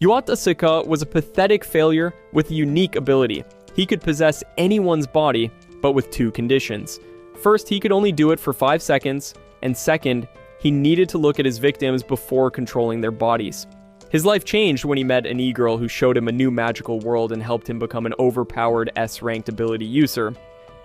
Yuu Otosaka was a pathetic failure with a unique ability. He could possess anyone's body, but with two conditions. First, he could only do it for 5 seconds, and second, he needed to look at his victims before controlling their bodies. His life changed when he met an e-girl who showed him a new magical world and helped him become an overpowered S-ranked ability user.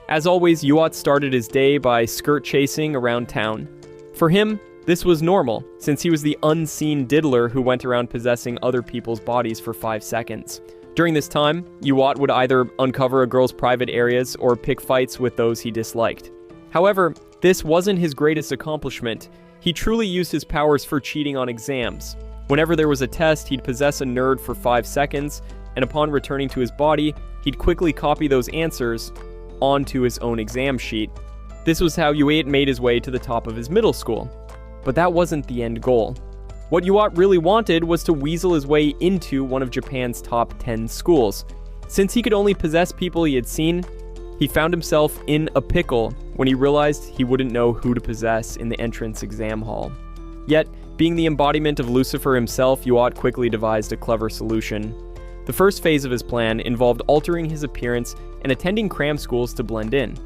As always, Yuu Ot started his day by skirt chasing around town. For him, this was normal, since he was the unseen diddler who went around possessing other people's bodies for 5 seconds. During this time, Yuu Ot would either uncover a girl's private areas or pick fights with those he disliked. However, this wasn't his greatest accomplishment. He truly used his powers for cheating on exams. Whenever there was a test, he'd possess a nerd for 5 seconds, and upon returning to his body, he'd quickly copy those answers onto his own exam sheet. This was how Yuu Ot made his way to the top of his middle school. But that wasn't the end goal. What Yuu Ot really wanted was to weasel his way into one of Japan's top 10 schools. Since he could only possess people he had seen, he found himself in a pickle when he realized he wouldn't know who to possess in the entrance exam hall. Yet, being the embodiment of Lucifer himself, Yuu Ot quickly devised a clever solution. The first phase of his plan involved altering his appearance and attending cram schools to blend in.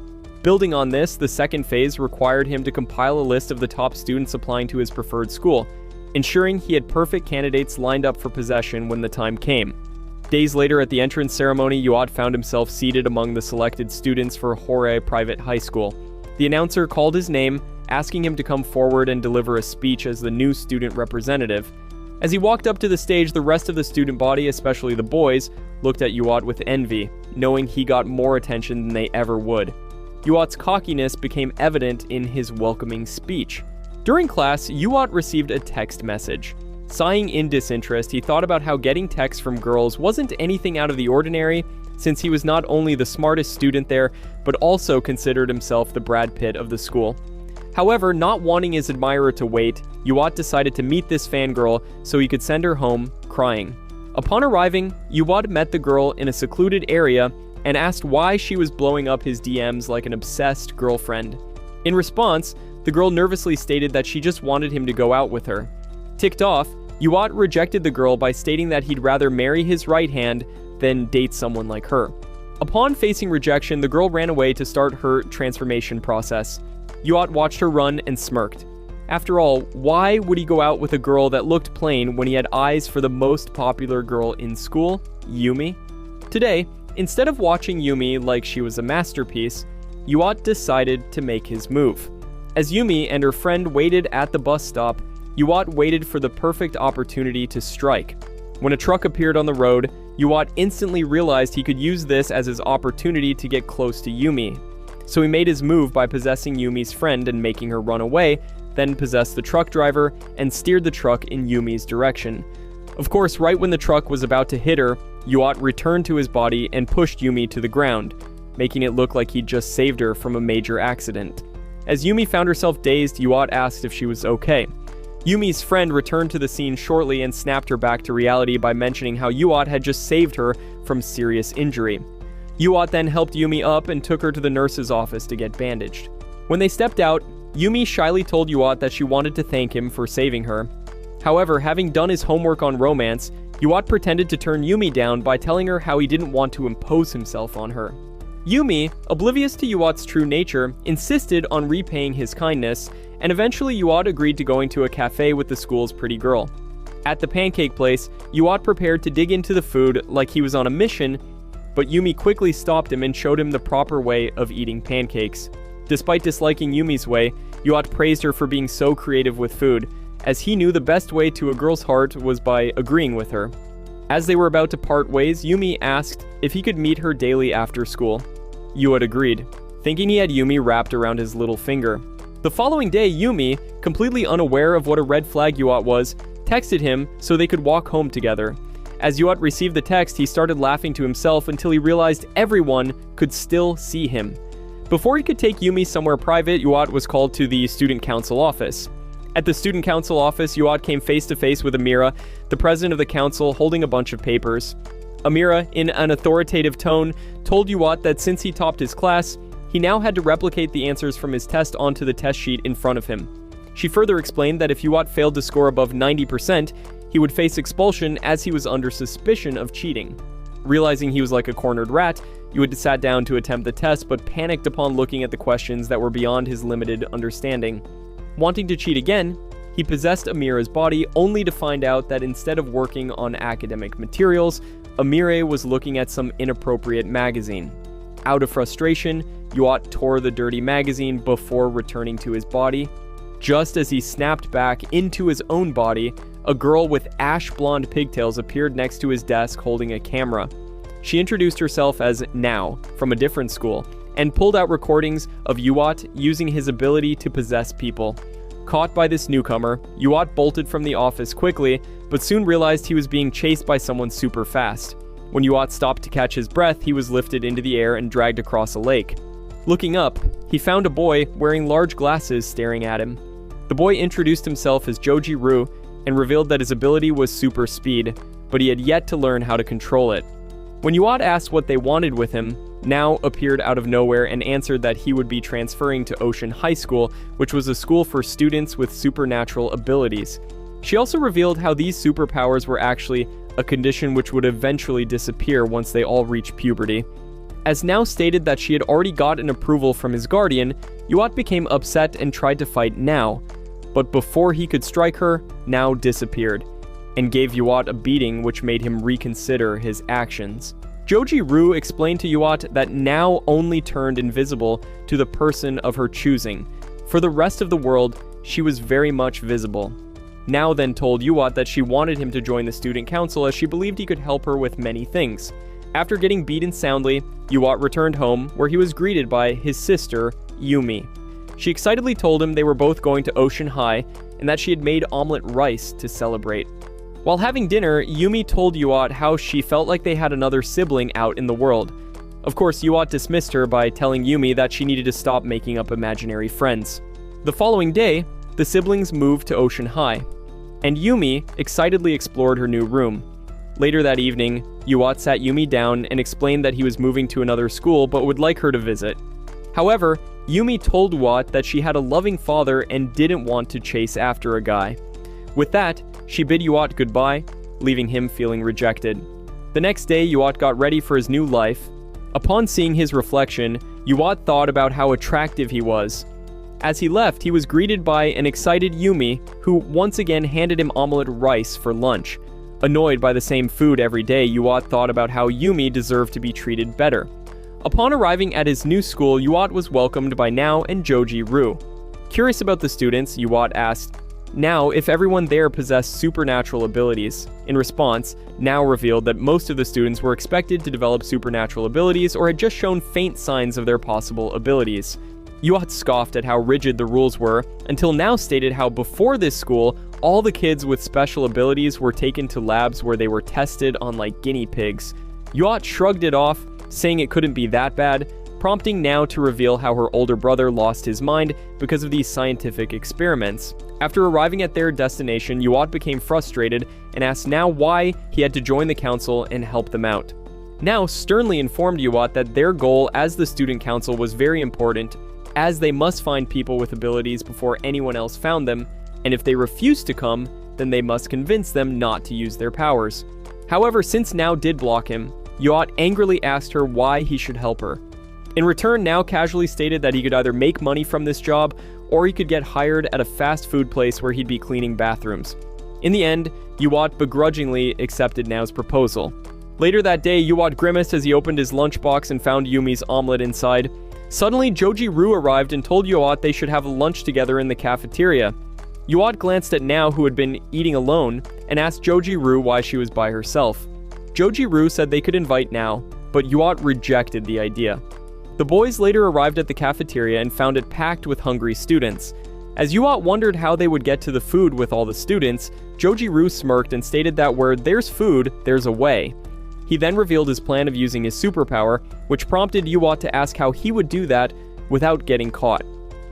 Building on this, the second phase required him to compile a list of the top students applying to his preferred school, ensuring he had perfect candidates lined up for possession when the time came. Days later at the entrance ceremony, Yuu Ot found himself seated among the selected students for Hore Private High School. The announcer called his name, asking him to come forward and deliver a speech as the new student representative. As he walked up to the stage, the rest of the student body, especially the boys, looked at Yuu Ot with envy, knowing he got more attention than they ever would. Yuu Ot's cockiness became evident in his welcoming speech. During class, Yuu Ot received a text message. Sighing in disinterest, he thought about how getting texts from girls wasn't anything out of the ordinary, since he was not only the smartest student there, but also considered himself the Brad Pitt of the school. However, not wanting his admirer to wait, Yuu Ot decided to meet this fangirl so he could send her home crying. Upon arriving, Yuu Ot met the girl in a secluded area and asked why she was blowing up his DMs like an obsessed girlfriend. In response, the girl nervously stated that she just wanted him to go out with her. Ticked off, Yuu Ot rejected the girl by stating that he'd rather marry his right hand than date someone like her. Upon facing rejection, the girl ran away to start her transformation process. Yuu Ot watched her run and smirked. After all, why would he go out with a girl that looked plain when he had eyes for the most popular girl in school, Yumi? Today, instead of watching Yumi like she was a masterpiece, Yuu Ot decided to make his move. As Yumi and her friend waited at the bus stop, Yuu Ot waited for the perfect opportunity to strike. When a truck appeared on the road, Yuu Ot instantly realized he could use this as his opportunity to get close to Yumi. So he made his move by possessing Yumi's friend and making her run away, then possessed the truck driver and steered the truck in Yumi's direction. Of course, right when the truck was about to hit her, Yuu Ot returned to his body and pushed Yumi to the ground, making it look like he'd just saved her from a major accident. As Yumi found herself dazed, Yuu Ot asked if she was okay. Yumi's friend returned to the scene shortly and snapped her back to reality by mentioning how Yuu Ot had just saved her from serious injury. Yuu Ot then helped Yumi up and took her to the nurse's office to get bandaged. When they stepped out, Yumi shyly told Yuu Ot that she wanted to thank him for saving her. However, having done his homework on romance, Yuu Ot pretended to turn Yumi down by telling her how he didn't want to impose himself on her. Yumi, oblivious to Yuu Ot's true nature, insisted on repaying his kindness, and eventually Yuu Ot agreed to going to a cafe with the school's pretty girl. At the pancake place, Yuu Ot prepared to dig into the food like he was on a mission, but Yumi quickly stopped him and showed him the proper way of eating pancakes. Despite disliking Yumi's way, Yuu Ot praised her for being so creative with food, as he knew the best way to a girl's heart was by agreeing with her. As they were about to part ways, Yumi asked if he could meet her daily after school. Yuu Ot agreed, thinking he had Yumi wrapped around his little finger. The following day, Yumi, completely unaware of what a red flag Yuu Ot was, texted him so they could walk home together. As Yuu Ot received the text, he started laughing to himself until he realized everyone could still see him. Before he could take Yumi somewhere private, Yuu Ot was called to the student council office. At the student council office, Yuu Ot came face to face with Amira, the president of the council, holding a bunch of papers. Amira, in an authoritative tone, told Yuu Ot that since he topped his class, he now had to replicate the answers from his test onto the test sheet in front of him. She further explained that if Yuu Ot failed to score above 90%, he would face expulsion as he was under suspicion of cheating. Realizing he was like a cornered rat, Yuu sat down to attempt the test but panicked upon looking at the questions that were beyond his limited understanding. Wanting to cheat again, he possessed Amira's body only to find out that instead of working on academic materials, Amira was looking at some inappropriate magazine. Out of frustration, Yuu tore the dirty magazine before returning to his body. Just as he snapped back into his own body, a girl with ash blonde pigtails appeared next to his desk holding a camera. She introduced herself as Now, from a different school, and pulled out recordings of Yuu using his ability to possess people. Caught by this newcomer, Yuu bolted from the office quickly, but soon realized he was being chased by someone super fast. When Yuu stopped to catch his breath, he was lifted into the air and dragged across a lake. Looking up, he found a boy wearing large glasses staring at him. The boy introduced himself as Joji Ryu and revealed that his ability was super speed, but he had yet to learn how to control it. When Yuu asked what they wanted with him, Now appeared out of nowhere and answered that he would be transferring to Ocean High School, which was a school for students with supernatural abilities. She also revealed how these superpowers were actually a condition which would eventually disappear once they all reached puberty. As Now stated that she had already gotten approval from his guardian, Yuu became upset and tried to fight Now. But before he could strike her, Now disappeared, and gave Yuu a beating which made him reconsider his actions. Joji Ryu explained to Yuu that Now only turned invisible to the person of her choosing. For the rest of the world, she was very much visible. Now then told Yuu that she wanted him to join the student council as she believed he could help her with many things. After getting beaten soundly, Yuu returned home, where he was greeted by his sister, Yumi. She excitedly told him they were both going to Ocean High, and that she had made omelet rice to celebrate. While having dinner, Yumi told Yuu how she felt like they had another sibling out in the world. Of course, Yuu dismissed her by telling Yumi that she needed to stop making up imaginary friends. The following day, the siblings moved to Ocean High, and Yumi excitedly explored her new room. Later that evening, Yuu sat Yumi down and explained that he was moving to another school but would like her to visit. However, Yumi told Yuu that she had a loving father and didn't want to chase after a guy. With that, she bid Yuu goodbye, leaving him feeling rejected. The next day, Yuu got ready for his new life. Upon seeing his reflection, Yuu thought about how attractive he was. As he left, he was greeted by an excited Yumi, who once again handed him omelet rice for lunch. Annoyed by the same food every day, Yuu thought about how Yumi deserved to be treated better. Upon arriving at his new school, Yuu was welcomed by Now and Joji Ryu. Curious about the students, Yuu asked Now if everyone there possessed supernatural abilities. In response, Now revealed that most of the students were expected to develop supernatural abilities or had just shown faint signs of their possible abilities. Yuu scoffed at how rigid the rules were, until Now stated how before this school, all the kids with special abilities were taken to labs where they were tested on like guinea pigs. Yuu shrugged it off, saying it couldn't be that bad, prompting Now to reveal how her older brother lost his mind because of these scientific experiments. After arriving at their destination, Yuu became frustrated and asked Now why he had to join the council and help them out. Now sternly informed Yuu that their goal as the student council was very important, as they must find people with abilities before anyone else found them, and if they refused to come, then they must convince them not to use their powers. However, since Now did block him, Yuu angrily asked her why he should help her. In return, Now casually stated that he could either make money from this job, or he could get hired at a fast food place where he'd be cleaning bathrooms. In the end, Yuu begrudgingly accepted Now's proposal. Later that day, Yuu grimaced as he opened his lunchbox and found Yumi's omelet inside. Suddenly, Joji Ryu arrived and told Yuu they should have lunch together in the cafeteria. Yuu glanced at Now, who had been eating alone, and asked Joji Ryu why she was by herself. Joji Ryu said they could invite Now, but Yuu rejected the idea. The boys later arrived at the cafeteria and found it packed with hungry students. As Yuu wondered how they would get to the food with all the students, Joji Ryu smirked and stated that where there's food, there's a way. He then revealed his plan of using his superpower, which prompted Yuu to ask how he would do that without getting caught.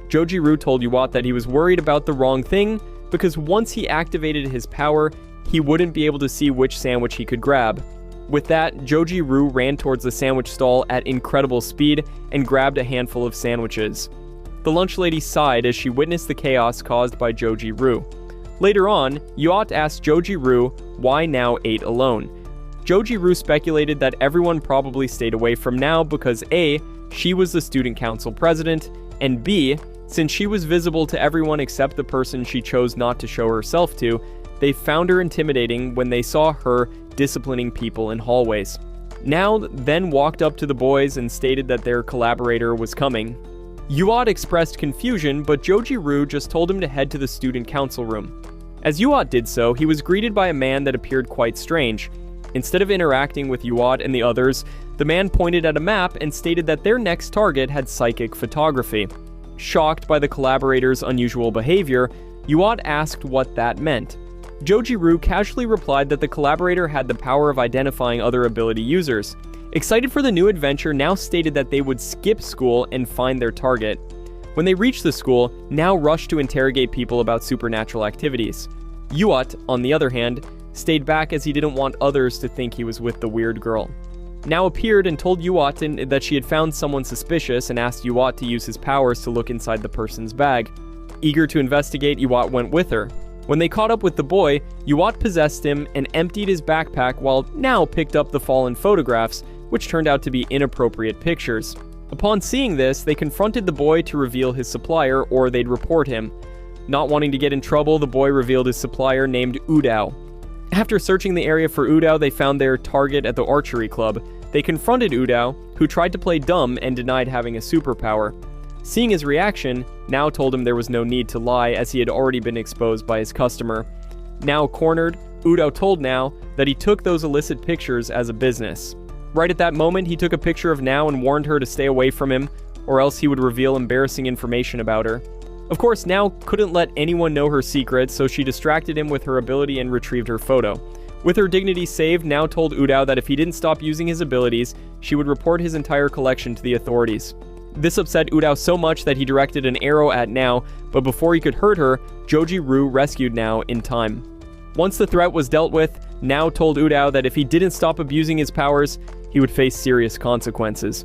Joji Ryu told Yuu that he was worried about the wrong thing, because once he activated his power, he wouldn't be able to see which sandwich he could grab. With that, Joji Ryu ran towards the sandwich stall at incredible speed and grabbed a handful of sandwiches. The lunch lady sighed as she witnessed the chaos caused by Joji Ryu. Later on, Yuu asked Joji-Ru why Now ate alone. Joji-Ru speculated that everyone probably stayed away from Now because A, she was the student council president, and B, since she was visible to everyone except the person she chose not to show herself to, they found her intimidating when they saw her disciplining people in hallways. Now then walked up to the boys and stated that their collaborator was coming. Yuu expressed confusion, but Joji-Ru just told him to head to the student council room. As Yuu did so, he was greeted by a man that appeared quite strange. Instead of interacting with Yuu and the others, the man pointed at a map and stated that their next target had psychic photography. Shocked by the collaborator's unusual behavior, Yuu asked what that meant. Joji-Ru casually replied that the collaborator had the power of identifying other ability users. Excited for the new adventure, Now stated that they would skip school and find their target. When they reached the school, Now rushed to interrogate people about supernatural activities. Yuu, on the other hand, stayed back as he didn't want others to think he was with the weird girl. Now appeared and told Yuu that she had found someone suspicious and asked Yuu to use his powers to look inside the person's bag. Eager to investigate, Yuu went with her. When they caught up with the boy, Yuu possessed him and emptied his backpack while Now picked up the fallen photographs, which turned out to be inappropriate pictures. Upon seeing this, they confronted the boy to reveal his supplier or they'd report him. Not wanting to get in trouble, the boy revealed his supplier named Udao. After searching the area for Udao, they found their target at the archery club. They confronted Udao, who tried to play dumb and denied having a superpower. Seeing his reaction, Now told him there was no need to lie as he had already been exposed by his customer. Now cornered, Udao told Now that he took those illicit pictures as a business. Right at that moment, he took a picture of Now and warned her to stay away from him, or else he would reveal embarrassing information about her. Of course, Now couldn't let anyone know her secret, so she distracted him with her ability and retrieved her photo. With her dignity saved, Now told Udao that if he didn't stop using his abilities, she would report his entire collection to the authorities. This upset Udao so much that he directed an arrow at Now, but before he could hurt her, Joji-Ru rescued Now in time. Once the threat was dealt with, Now told Udao that if he didn't stop abusing his powers, he would face serious consequences.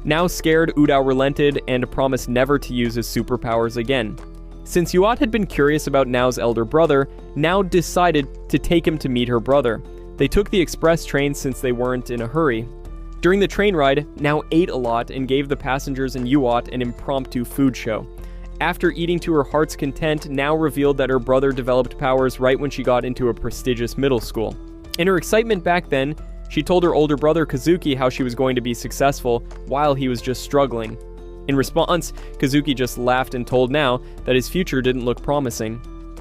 Now scared, Udao relented and promised never to use his superpowers again. Since Yuu had been curious about Nao's elder brother, Now decided to take him to meet her brother. They took the express train since they weren't in a hurry. During the train ride, Now ate a lot and gave the passengers and Yuu an impromptu food show. After eating to her heart's content, Now revealed that her brother developed powers right when she got into a prestigious middle school. In her excitement back then, she told her older brother Kazuki how she was going to be successful while he was just struggling. In response, Kazuki just laughed and told Now that his future didn't look promising.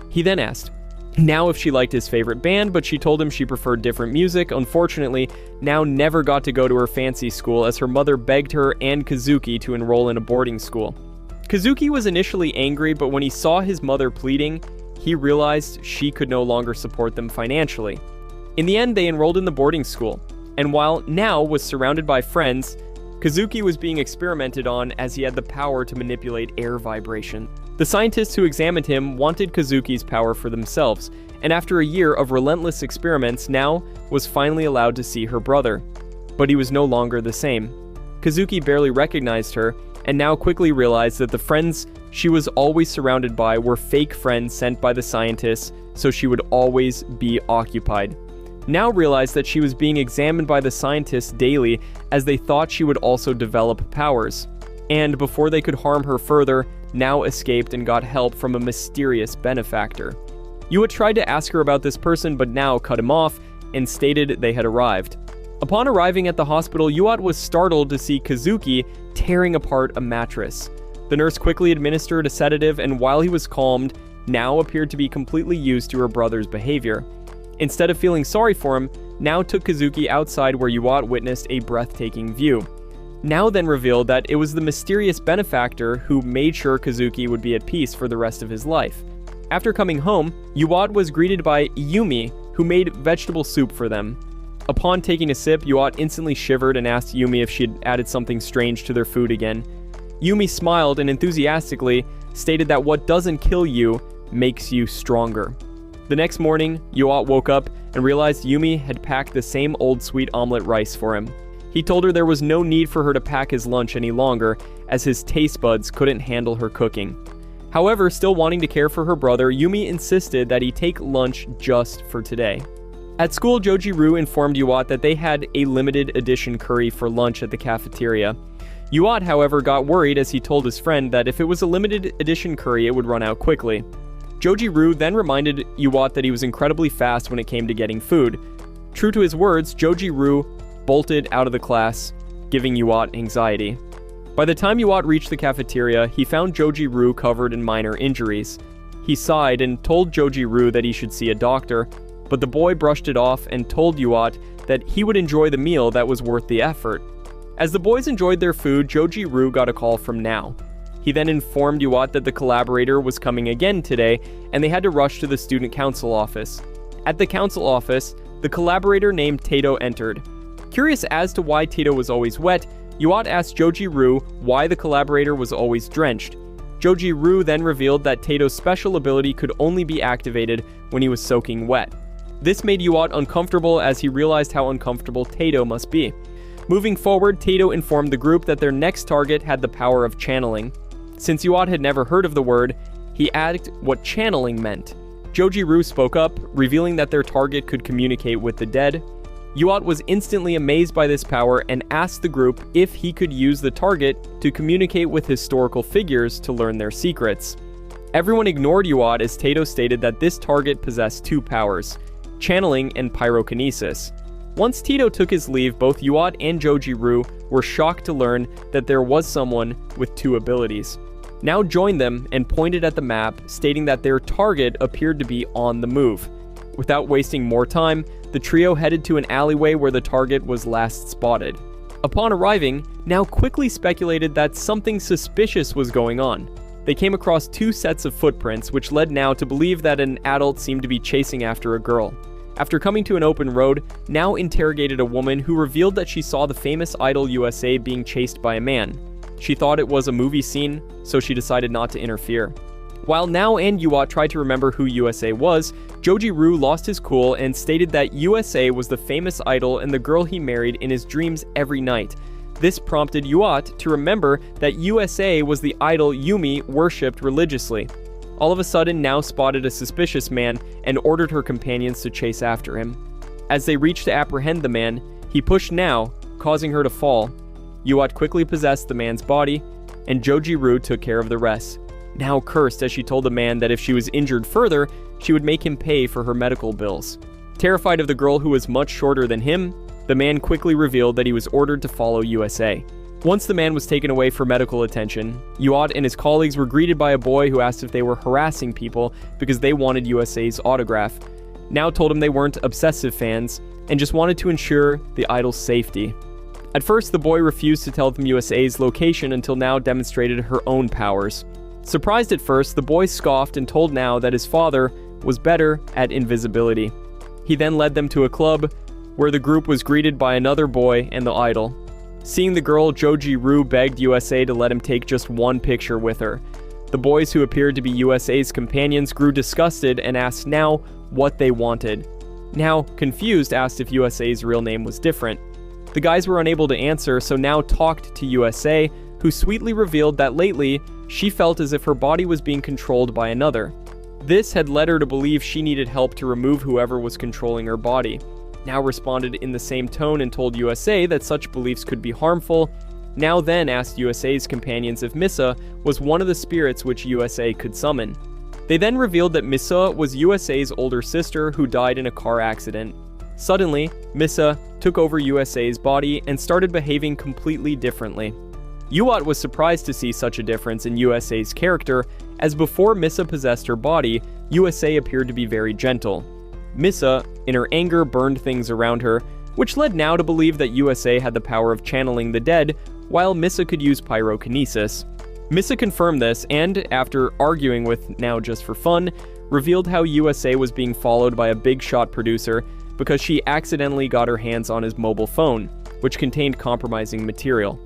He then asked Now if she liked his favorite band, but she told him she preferred different music. Unfortunately, Now never got to go to her fancy school as her mother begged her and Kazuki to enroll in a boarding school. Kazuki was initially angry, but when he saw his mother pleading, he realized she could no longer support them financially. In the end, they enrolled in the boarding school, and while Now was surrounded by friends, Kazuki was being experimented on as he had the power to manipulate air vibration. The scientists who examined him wanted Kazuki's power for themselves, and after a year of relentless experiments, Now was finally allowed to see her brother. But he was no longer the same. Kazuki barely recognized her, and Now quickly realized that the friends she was always surrounded by were fake friends sent by the scientists, so she would always be occupied. Now realized that she was being examined by the scientists daily as they thought she would also develop powers. And before they could harm her further, Now escaped and got help from a mysterious benefactor. Yuu tried to ask her about this person, but Now cut him off and stated they had arrived. Upon arriving at the hospital, Yuu was startled to see Kazuki tearing apart a mattress. The nurse quickly administered a sedative, and while he was calmed, Now appeared to be completely used to her brother's behavior. Instead of feeling sorry for him, Now took Kazuki outside where Yuu witnessed a breathtaking view. Now then revealed that it was the mysterious benefactor who made sure Kazuki would be at peace for the rest of his life. After coming home, Yuu was greeted by Yumi, who made vegetable soup for them. Upon taking a sip, Yuu instantly shivered and asked Yumi if she had added something strange to their food again. Yumi smiled and enthusiastically stated that what doesn't kill you makes you stronger. The next morning, Yuu woke up and realized Yumi had packed the same old sweet omelet rice for him. He told her there was no need for her to pack his lunch any longer, as his taste buds couldn't handle her cooking. However, still wanting to care for her brother, Yumi insisted that he take lunch just for today. At school, Joji-Ryu informed Yuat that they had a limited edition curry for lunch at the cafeteria. Yuat, however, got worried as he told his friend that if it was a limited edition curry, it would run out quickly. Joji-Ryu then reminded Yuat that he was incredibly fast when it came to getting food. True to his words, Joji-Ryu bolted out of the class, giving Yuat anxiety. By the time Yuat reached the cafeteria, he found Joji-Ryu covered in minor injuries. He sighed and told Joji-Ryu that he should see a doctor, but the boy brushed it off and told Yuat that he would enjoy the meal that was worth the effort. As the boys enjoyed their food, Joji-Ryu got a call from Now. He then informed Yuat that the collaborator was coming again today, and they had to rush to the student council office. At the council office, the collaborator named Tato entered. Curious as to why Tato was always wet, Yuat asked Joji-Ryu why the collaborator was always drenched. Joji-Ryu then revealed that Tato's special ability could only be activated when he was soaking wet. This made Yuat uncomfortable as he realized how uncomfortable Tato must be. Moving forward, Tato informed the group that their next target had the power of channeling. Since Yuat had never heard of the word, he asked what channeling meant. Joji-Ryu spoke up, revealing that their target could communicate with the dead. Yuat was instantly amazed by this power and asked the group if he could use the target to communicate with historical figures to learn their secrets. Everyone ignored Yuat as Tato stated that this target possessed two powers, channeling and pyrokinesis. Once Tato took his leave, both Yuat and Joji-Ryu were shocked to learn that there was someone with two abilities. Now joined them and pointed at the map, stating that their target appeared to be on the move. Without wasting more time, the trio headed to an alleyway where the target was last spotted. Upon arriving, Now quickly speculated that something suspicious was going on. They came across two sets of footprints, which led Now to believe that an adult seemed to be chasing after a girl. After coming to an open road, Now interrogated a woman who revealed that she saw the famous idol USA being chased by a man. She thought it was a movie scene, so she decided not to interfere. While Now and Yuat tried to remember who USA was, Joji-Ryu lost his cool and stated that USA was the famous idol and the girl he married in his dreams every night. This prompted Yuat to remember that USA was the idol Yumi worshipped religiously. All of a sudden, Now spotted a suspicious man and ordered her companions to chase after him. As they reached to apprehend the man, he pushed Now, causing her to fall. Yuat quickly possessed the man's body, and Joji-Ryu took care of the rest. Now cursed as she told the man that if she was injured further, she would make him pay for her medical bills. Terrified of the girl who was much shorter than him, the man quickly revealed that he was ordered to follow USA. Once the man was taken away for medical attention, Yuat and his colleagues were greeted by a boy who asked if they were harassing people because they wanted USA's autograph. Now told him they weren't obsessive fans and just wanted to ensure the idol's safety. At first, the boy refused to tell them USA's location until Now demonstrated her own powers. Surprised at first, the boy scoffed and told Now that his father was better at invisibility. He then led them to a club where the group was greeted by another boy and the idol. Seeing the girl, Joji-Ryu begged USA to let him take just one picture with her. The boys, who appeared to be USA's companions, grew disgusted and asked Now what they wanted. Now, confused, asked if USA's real name was different. The guys were unable to answer, so Now talked to USA, who sweetly revealed that lately, she felt as if her body was being controlled by another. This had led her to believe she needed help to remove whoever was controlling her body. Now responded in the same tone and told USA that such beliefs could be harmful. Now then asked USA's companions if Misa was one of the spirits which USA could summon. They then revealed that Misa was USA's older sister who died in a car accident. Suddenly, Misa took over USA's body and started behaving completely differently. Yuat was surprised to see such a difference in USA's character, as before Misa possessed her body, USA appeared to be very gentle. Misa, in her anger, burned things around her, which led Now to believe that USA had the power of channeling the dead, while Misa could use pyrokinesis. Misa confirmed this and, after arguing with Now just for fun, revealed how USA was being followed by a big shot producer because she accidentally got her hands on his mobile phone, which contained compromising material.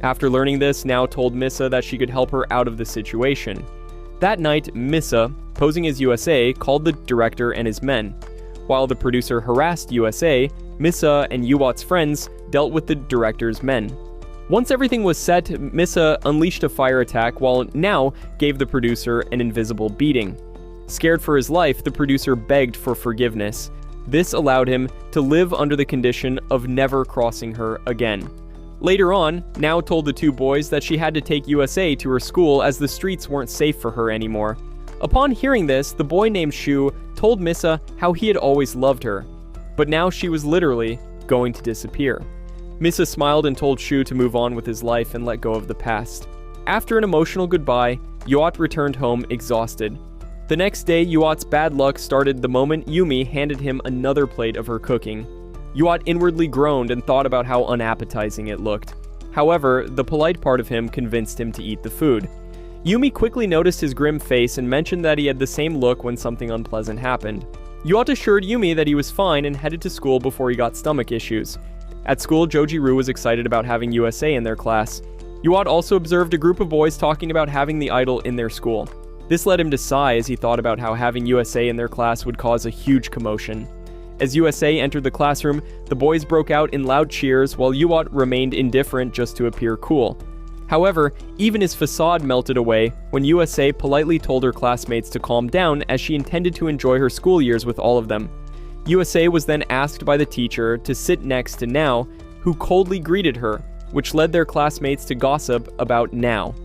After learning this, Now told Misa that she could help her out of the situation. That night, Misa, posing as USA, called the director and his men. While the producer harassed USA, Misa and Yuat's friends dealt with the director's men. Once everything was set, Misa unleashed a fire attack while Now gave the producer an invisible beating. Scared for his life, the producer begged for forgiveness. This allowed him to live under the condition of never crossing her again. Later on, Now told the two boys that she had to take USA to her school as the streets weren't safe for her anymore. Upon hearing this, the boy named Shu told Misa how he had always loved her, but now she was literally going to disappear. Misa smiled and told Shu to move on with his life and let go of the past. After an emotional goodbye, Yuot returned home exhausted. The next day, Yuot's bad luck started the moment Yumi handed him another plate of her cooking. Yuot inwardly groaned and thought about how unappetizing it looked. However, the polite part of him convinced him to eat the food. Yumi quickly noticed his grim face and mentioned that he had the same look when something unpleasant happened. Yuot assured Yumi that he was fine and headed to school before he got stomach issues. At school, Joji-Ru was excited about having USA in their class. Yuot also observed a group of boys talking about having the idol in their school. This led him to sigh as he thought about how having USA in their class would cause a huge commotion. As USA entered the classroom, the boys broke out in loud cheers while Yuot remained indifferent just to appear cool. However, even his facade melted away when USA politely told her classmates to calm down as she intended to enjoy her school years with all of them. USA was then asked by the teacher to sit next to Now, who coldly greeted her, which led their classmates to gossip about Now.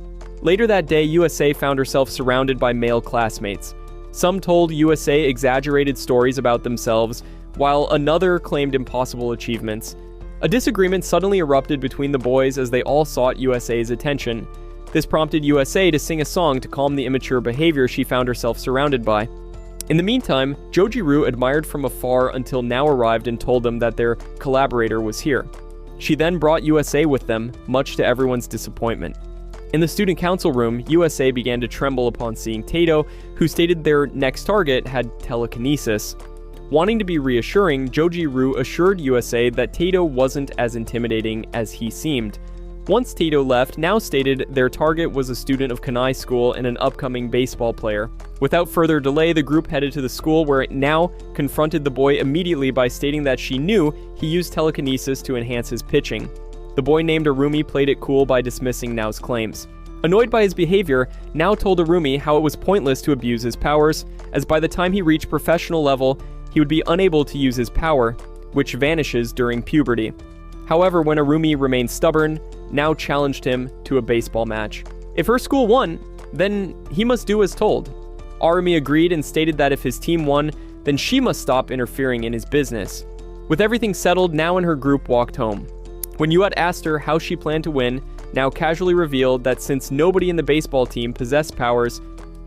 Later that day, USA found herself surrounded by male classmates. Some told USA exaggerated stories about themselves, while another claimed impossible achievements. A disagreement suddenly erupted between the boys as they all sought USA's attention. This prompted USA to sing a song to calm the immature behavior she found herself surrounded by. In the meantime, Joji-Ru admired from afar until Now arrived and told them that their collaborator was here. She then brought USA with them, much to everyone's disappointment. In the student council room, USA began to tremble upon seeing Tato, who stated their next target had telekinesis. Wanting to be reassuring, Joji-Ru assured USA that Tato wasn't as intimidating as he seemed. Once Tato left, Now stated their target was a student of Kanai School and an upcoming baseball player. Without further delay, the group headed to the school where Now confronted the boy immediately by stating that she knew he used telekinesis to enhance his pitching. The boy named Arumi played it cool by dismissing Nao's claims. Annoyed by his behavior, Nao told Arumi how it was pointless to abuse his powers, as by the time he reached professional level, he would be unable to use his power, which vanishes during puberty. However, when Arumi remained stubborn, Nao challenged him to a baseball match. If her school won, then he must do as told. Arumi agreed and stated that if his team won, then she must stop interfering in his business. With everything settled, Nao and her group walked home. When Yuat asked her how she planned to win, Nao casually revealed that since nobody in the baseball team possessed powers,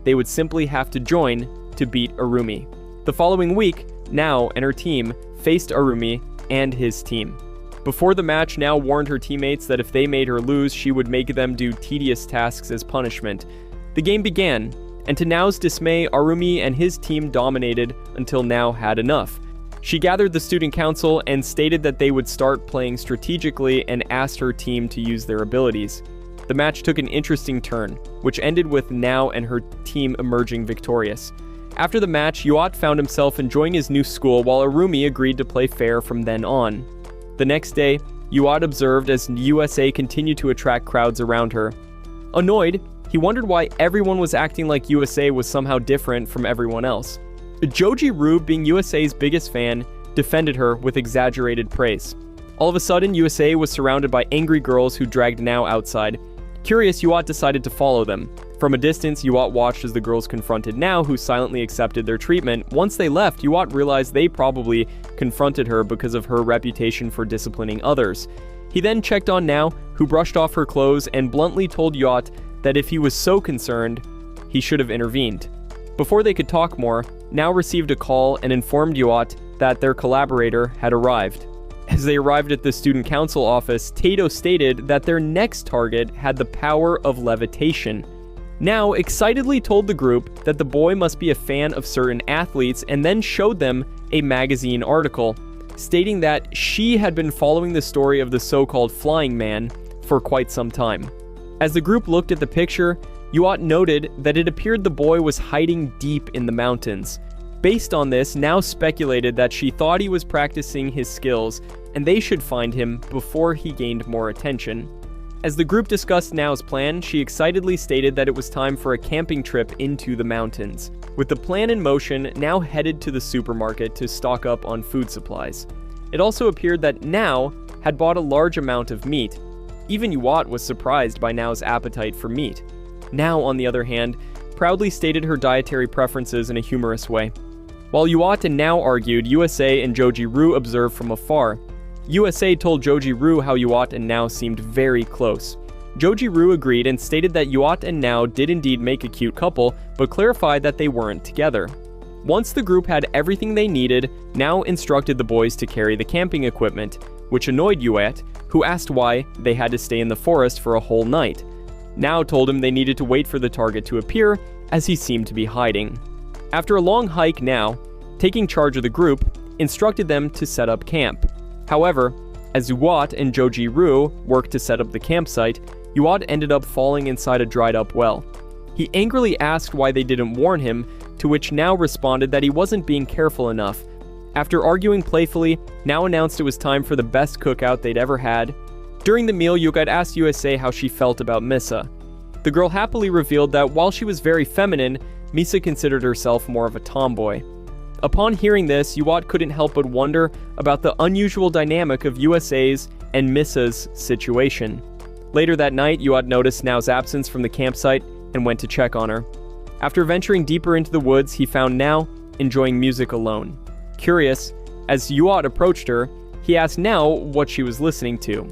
they would simply have to join to beat Arumi. The following week, Nao and her team faced Arumi and his team. Before the match, Nao warned her teammates that if they made her lose, she would make them do tedious tasks as punishment. The game began, and to Nao's dismay, Arumi and his team dominated until Nao had enough. She gathered the student council and stated that they would start playing strategically and asked her team to use their abilities. The match took an interesting turn, which ended with Nao and her team emerging victorious. After the match, Yuat found himself enjoying his new school while Arumi agreed to play fair from then on. The next day, Yuat observed as USA continued to attract crowds around her. Annoyed, he wondered why everyone was acting like USA was somehow different from everyone else. Joji-Ru, being USA's biggest fan, defended her with exaggerated praise. All of a sudden, USA was surrounded by angry girls who dragged Nao outside. Curious, Yuat decided to follow them. From a distance, Yuat watched as the girls confronted Nao, who silently accepted their treatment. Once they left, Yuat realized they probably confronted her because of her reputation for disciplining others. He then checked on Nao, who brushed off her clothes and bluntly told Yuat that if he was so concerned, he should have intervened. Before they could talk more, Nao received a call and informed Yuat that their collaborator had arrived. As they arrived at the student council office, Tato stated that their next target had the power of levitation. Nao excitedly told the group that the boy must be a fan of certain athletes and then showed them a magazine article, stating that she had been following the story of the so-called Flying Man for quite some time. As the group looked at the picture, Yuat noted that it appeared the boy was hiding deep in the mountains. Based on this, Nao speculated that she thought he was practicing his skills and they should find him before he gained more attention. As the group discussed Nao's plan, she excitedly stated that it was time for a camping trip into the mountains. With the plan in motion, Nao headed to the supermarket to stock up on food supplies. It also appeared that Nao had bought a large amount of meat. Even Yuu was surprised by Nao's appetite for meat. Nao, on the other hand, proudly stated her dietary preferences in a humorous way. While Yuu and Nao argued, USA and Joji-Ru observed from afar. USA told Joji-Ru how Yuu and Nao seemed very close. Joji-Ru agreed and stated that Yuu and Nao did indeed make a cute couple, but clarified that they weren't together. Once the group had everything they needed, Nao instructed the boys to carry the camping equipment, which annoyed Yuu, who asked why they had to stay in the forest for a whole night. Nao told him they needed to wait for the target to appear, as he seemed to be hiding. After a long hike, Nao, taking charge of the group, instructed them to set up camp. However, as Yuu and Joji-Ru worked to set up the campsite, Yuu ended up falling inside a dried-up well. He angrily asked why they didn't warn him, to which Nao responded that he wasn't being careful enough. After arguing playfully, Nao announced it was time for the best cookout they'd ever had. During the meal, Yuu asked USA how she felt about Misa. The girl happily revealed that while she was very feminine, Misa considered herself more of a tomboy. Upon hearing this, Yuu couldn't help but wonder about the unusual dynamic of USA's and Misa's situation. Later that night, Yuu noticed Nao's absence from the campsite and went to check on her. After venturing deeper into the woods, he found Nao enjoying music alone. Curious, as Yuu approached her, he asked Nao what she was listening to.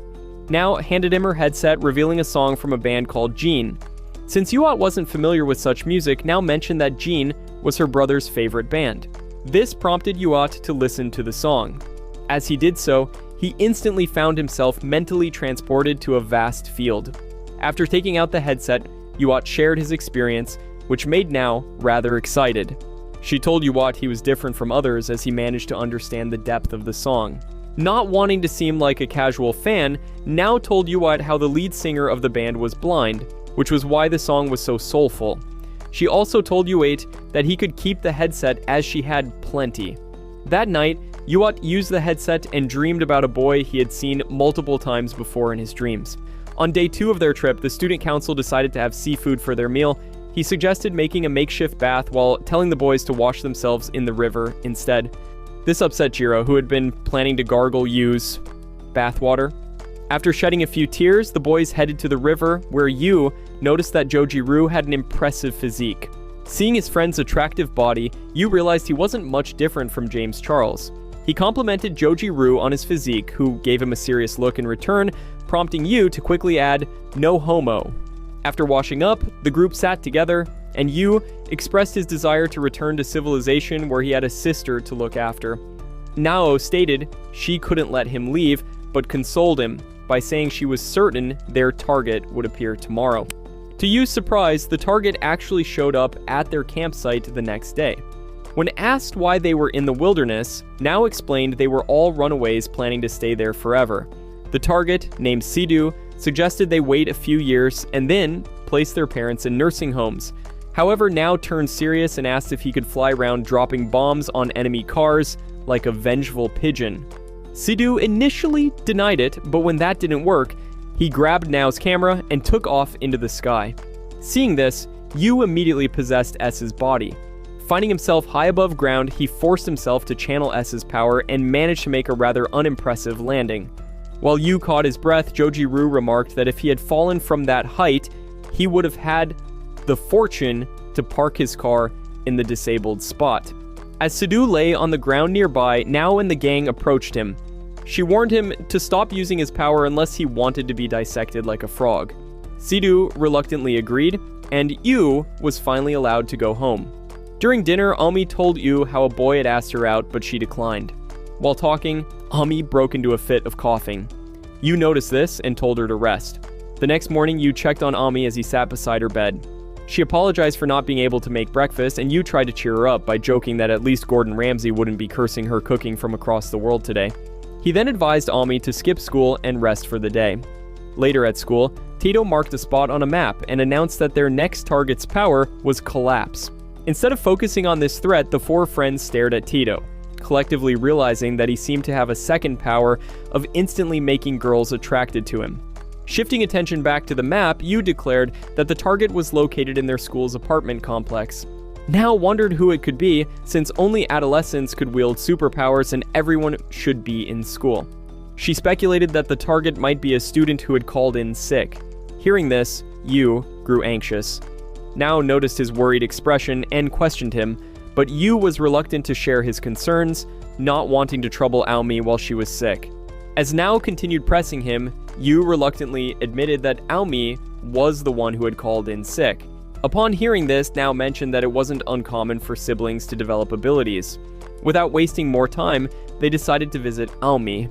Nao handed him her headset, revealing a song from a band called Jean. Since Yuu wasn't familiar with such music, Nao mentioned that Jean was her brother's favorite band. This prompted Yuu to listen to the song. As he did so, he instantly found himself mentally transported to a vast field. After taking out the headset, Yuu shared his experience, which made Nao rather excited. She told Yuu he was different from others as he managed to understand the depth of the song. Not wanting to seem like a casual fan, Nao told Yuu how the lead singer of the band was blind, which was why the song was so soulful. She also told Yuu that he could keep the headset as she had plenty. That night, Yuu used the headset and dreamed about a boy he had seen multiple times before in his dreams. On day 2 of their trip, the student council decided to have seafood for their meal. He suggested making a makeshift bath while telling the boys to wash themselves in the river instead. This upset Jiro, who had been planning to gargle Yuu's bathwater. After shedding a few tears, the boys headed to the river, where Yuu noticed that Joji-Ru had an impressive physique. Seeing his friend's attractive body, Yuu realized he wasn't much different from James Charles. He complimented Joji-Ru on his physique, who gave him a serious look in return, prompting Yuu to quickly add, "No homo." After washing up, the group sat together, and Yuu expressed his desire to return to civilization where he had a sister to look after. Nao stated she couldn't let him leave, but consoled him by saying she was certain their target would appear tomorrow. To Yuu's surprise, the target actually showed up at their campsite the next day. When asked why they were in the wilderness, Nao explained they were all runaways planning to stay there forever. The target, named Sidu, suggested they wait a few years and then place their parents in nursing homes. However, Nao turned serious and asked if he could fly around dropping bombs on enemy cars like a vengeful pigeon. Sidu initially denied it, but when that didn't work, he grabbed Nao's camera and took off into the sky. Seeing this, Yuu immediately possessed S's body. Finding himself high above ground, he forced himself to channel S's power and managed to make a rather unimpressive landing. While Yuu caught his breath, Joji-Ru remarked that if he had fallen from that height, he would have had the fortune to park his car in the disabled spot. As Sidu lay on the ground nearby, Nao and the gang approached him. She warned him to stop using his power unless he wanted to be dissected like a frog. Sidu reluctantly agreed, and Yuu was finally allowed to go home. During dinner, Ami told Yuu how a boy had asked her out, but she declined. While talking, Ami broke into a fit of coughing. Yuu noticed this and told her to rest. The next morning, Yuu checked on Ami as he sat beside her bed. She apologized for not being able to make breakfast, and Yuu tried to cheer her up by joking that at least Gordon Ramsay wouldn't be cursing her cooking from across the world today. He then advised Ami to skip school and rest for the day. Later at school, Tito marked a spot on a map and announced that their next target's power was collapse. Instead of focusing on this threat, the 4 friends stared at Tito, collectively realizing that he seemed to have a second power of instantly making girls attracted to him. Shifting attention back to the map, Yuu declared that the target was located in their school's apartment complex. Now wondered who it could be, since only adolescents could wield superpowers and everyone should be in school. She speculated that the target might be a student who had called in sick. Hearing this, Yuu grew anxious. Now noticed his worried expression and questioned him, but Yuu was reluctant to share his concerns, not wanting to trouble Aomi while she was sick. As Now continued pressing him, Yuu reluctantly admitted that Aomi was the one who had called in sick. Upon hearing this, Now mentioned that it wasn't uncommon for siblings to develop abilities. Without wasting more time, they decided to visit Aomi.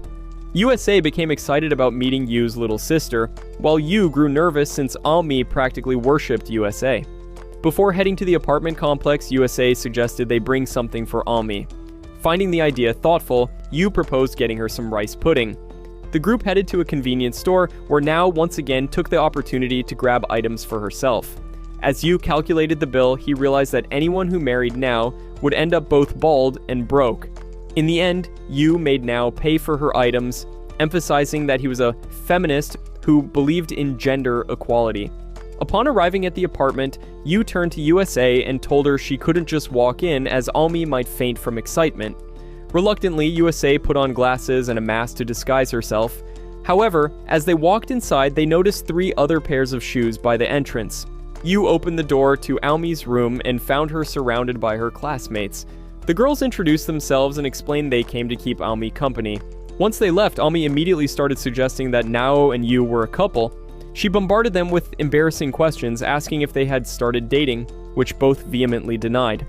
USA became excited about meeting Yuu's little sister, while Yuu grew nervous since Aomi practically worshipped USA. Before heading to the apartment complex, USA suggested they bring something for Aomi. Finding the idea thoughtful, Yuu proposed getting her some rice pudding. The group headed to a convenience store where Now once again took the opportunity to grab items for herself. As Yuu calculated the bill, he realized that anyone who married Now would end up both bald and broke. In the end, Yuu made Now pay for her items, emphasizing that he was a feminist who believed in gender equality. Upon arriving at the apartment, Yuu turned to USA and told her she couldn't just walk in as Aomi might faint from excitement. Reluctantly, USA put on glasses and a mask to disguise herself. However, as they walked inside, they noticed 3 other pairs of shoes by the entrance. Yuu opened the door to Aomi's room and found her surrounded by her classmates. The girls introduced themselves and explained they came to keep Aomi company. Once they left, Aomi immediately started suggesting that Now and Yuu were a couple. She bombarded them with embarrassing questions, asking if they had started dating, which both vehemently denied.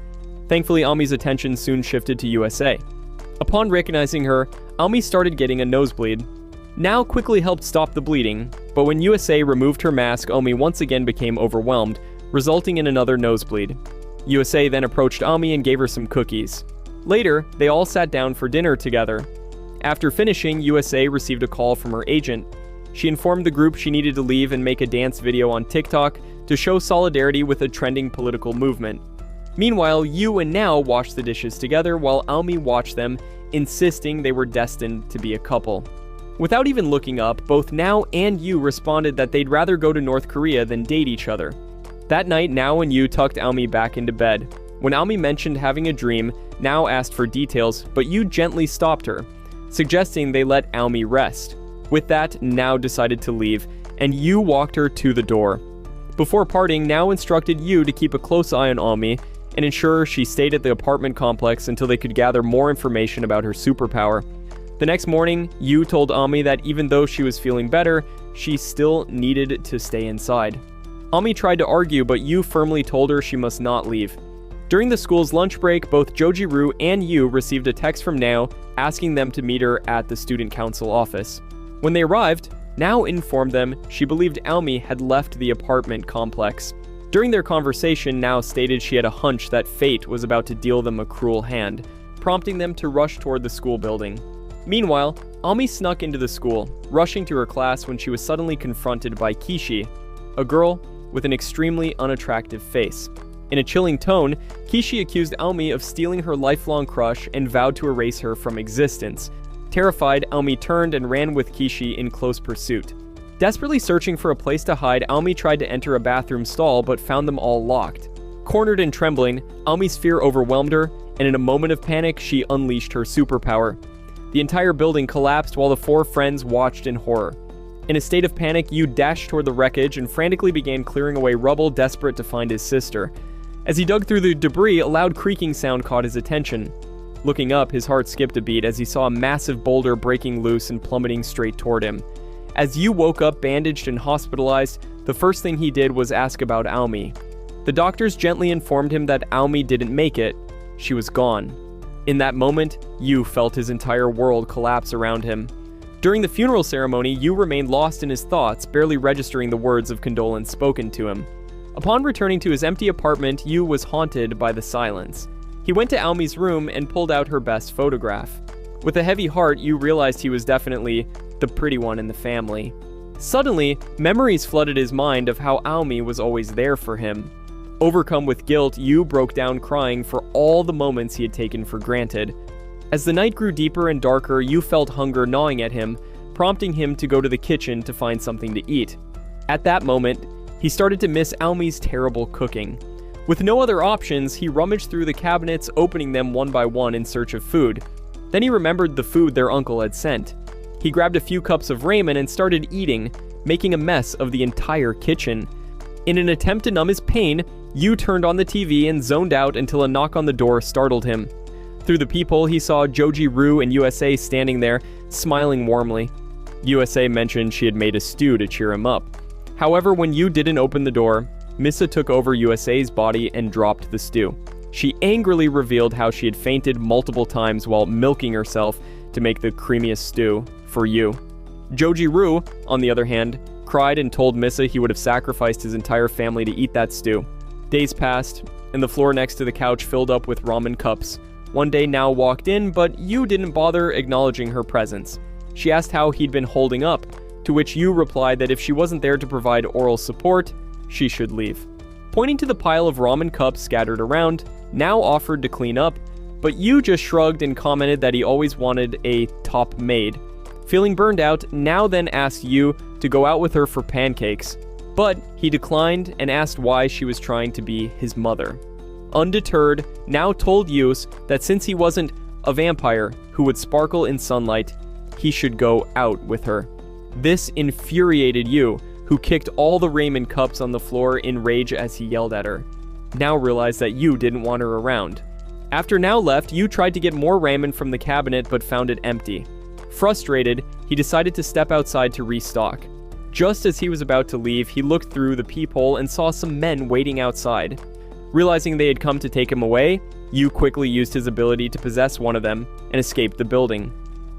Thankfully, Aomi's attention soon shifted to USA. Upon recognizing her, Aomi started getting a nosebleed. Now quickly helped stop the bleeding, but when USA removed her mask, Aomi once again became overwhelmed, resulting in another nosebleed. USA then approached Aomi and gave her some cookies. Later, they all sat down for dinner together. After finishing, USA received a call from her agent. She informed the group she needed to leave and make a dance video on TikTok to show solidarity with a trending political movement. Meanwhile, Yuu and Now washed the dishes together while Aomi watched them, insisting they were destined to be a couple. Without even looking up, both Now and Yuu responded that they'd rather go to North Korea than date each other. That night, Now and Yuu tucked Aomi back into bed. When Aomi mentioned having a dream, Now asked for details, but Yuu gently stopped her, suggesting they let Aomi rest. With that, Now decided to leave, and Yuu walked her to the door. Before parting, Now instructed Yuu to keep a close eye on Aomi and ensure she stayed at the apartment complex until they could gather more information about her superpower. The next morning, Yuu told Aomi that even though she was feeling better, she still needed to stay inside. Aomi tried to argue, but Yuu firmly told her she must not leave. During the school's lunch break, both Jojiru and Yuu received a text from Now asking them to meet her at the student council office. When they arrived, Now informed them she believed Aomi had left the apartment complex. During their conversation, Now stated she had a hunch that fate was about to deal them a cruel hand, prompting them to rush toward the school building. Meanwhile, Aomi snuck into the school, rushing to her class when she was suddenly confronted by Kishi, a girl with an extremely unattractive face. In a chilling tone, Kishi accused Aomi of stealing her lifelong crush and vowed to erase her from existence. Terrified, Aomi turned and ran with Kishi in close pursuit. Desperately searching for a place to hide, Aomi tried to enter a bathroom stall but found them all locked. Cornered and trembling, Aomi's fear overwhelmed her, and in a moment of panic, she unleashed her superpower. The entire building collapsed while the 4 friends watched in horror. In a state of panic, Yuu dashed toward the wreckage and frantically began clearing away rubble, desperate to find his sister. As he dug through the debris, a loud creaking sound caught his attention. Looking up, his heart skipped a beat as he saw a massive boulder breaking loose and plummeting straight toward him. As Yuu woke up bandaged and hospitalized, the first thing he did was ask about Aomi. The doctors gently informed him that Aomi didn't make it. She was gone. In that moment, Yuu felt his entire world collapse around him. During the funeral ceremony, Yuu remained lost in his thoughts, barely registering the words of condolence spoken to him. Upon returning to his empty apartment, Yuu was haunted by the silence. He went to Aomi's room and pulled out her best photograph. With a heavy heart, Yuu realized he was definitely the pretty one in the family. Suddenly, memories flooded his mind of how Aomi was always there for him. Overcome with guilt, Yuu broke down crying for all the moments he had taken for granted. As the night grew deeper and darker, Yuu felt hunger gnawing at him, prompting him to go to the kitchen to find something to eat. At that moment, he started to miss Aomi's terrible cooking. With no other options, he rummaged through the cabinets, opening them one by one in search of food. Then he remembered the food their uncle had sent. He grabbed a few cups of ramen and started eating, making a mess of the entire kitchen. In an attempt to numb his pain, Yuu turned on the TV and zoned out until a knock on the door startled him. Through the peephole, he saw Joji-Roo and USA standing there, smiling warmly. USA mentioned she had made a stew to cheer him up. However, when Yuu didn't open the door, Misa took over USA's body and dropped the stew. She angrily revealed how she had fainted multiple times while milking herself to make the creamiest stew for Yuu. Joji-Roo, on the other hand, cried and told Misa he would have sacrificed his entire family to eat that stew. Days passed, and the floor next to the couch filled up with ramen cups. One day Nao walked in, but Yuu didn't bother acknowledging her presence. She asked how he'd been holding up, to which Yuu replied that if she wasn't there to provide oral support, she should leave. Pointing to the pile of ramen cups scattered around, Nao offered to clean up, but Yuu just shrugged and commented that he always wanted a top maid. Feeling burned out, Nao then asked Yuu to go out with her for pancakes, but he declined and asked why she was trying to be his mother. Undeterred, Nao told Yuu that since he wasn't a vampire who would sparkle in sunlight, he should go out with her. This infuriated Yuu, who kicked all the ramen cups on the floor in rage as he yelled at her. Nao realized that Yuu didn't want her around. After Nao left, Yuu tried to get more ramen from the cabinet but found it empty. Frustrated, he decided to step outside to restock. Just as he was about to leave, he looked through the peephole and saw some men waiting outside. Realizing they had come to take him away, Yuu quickly used his ability to possess one of them and escaped the building.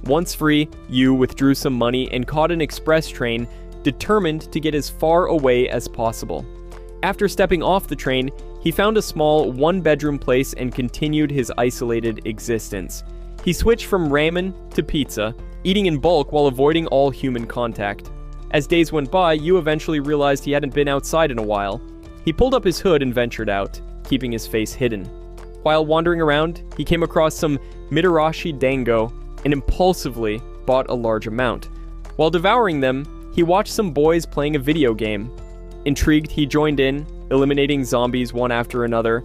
Once free, Yuu withdrew some money and caught an express train, determined to get as far away as possible. After stepping off the train, he found a small one-bedroom place and continued his isolated existence. He switched from ramen to pizza, eating in bulk while avoiding all human contact. As days went by, Yuu eventually realized he hadn't been outside in a while. He pulled up his hood and ventured out, keeping his face hidden. While wandering around, he came across some Mitarashi dango and impulsively bought a large amount. While devouring them, he watched some boys playing a video game. Intrigued, he joined in, eliminating zombies one after another.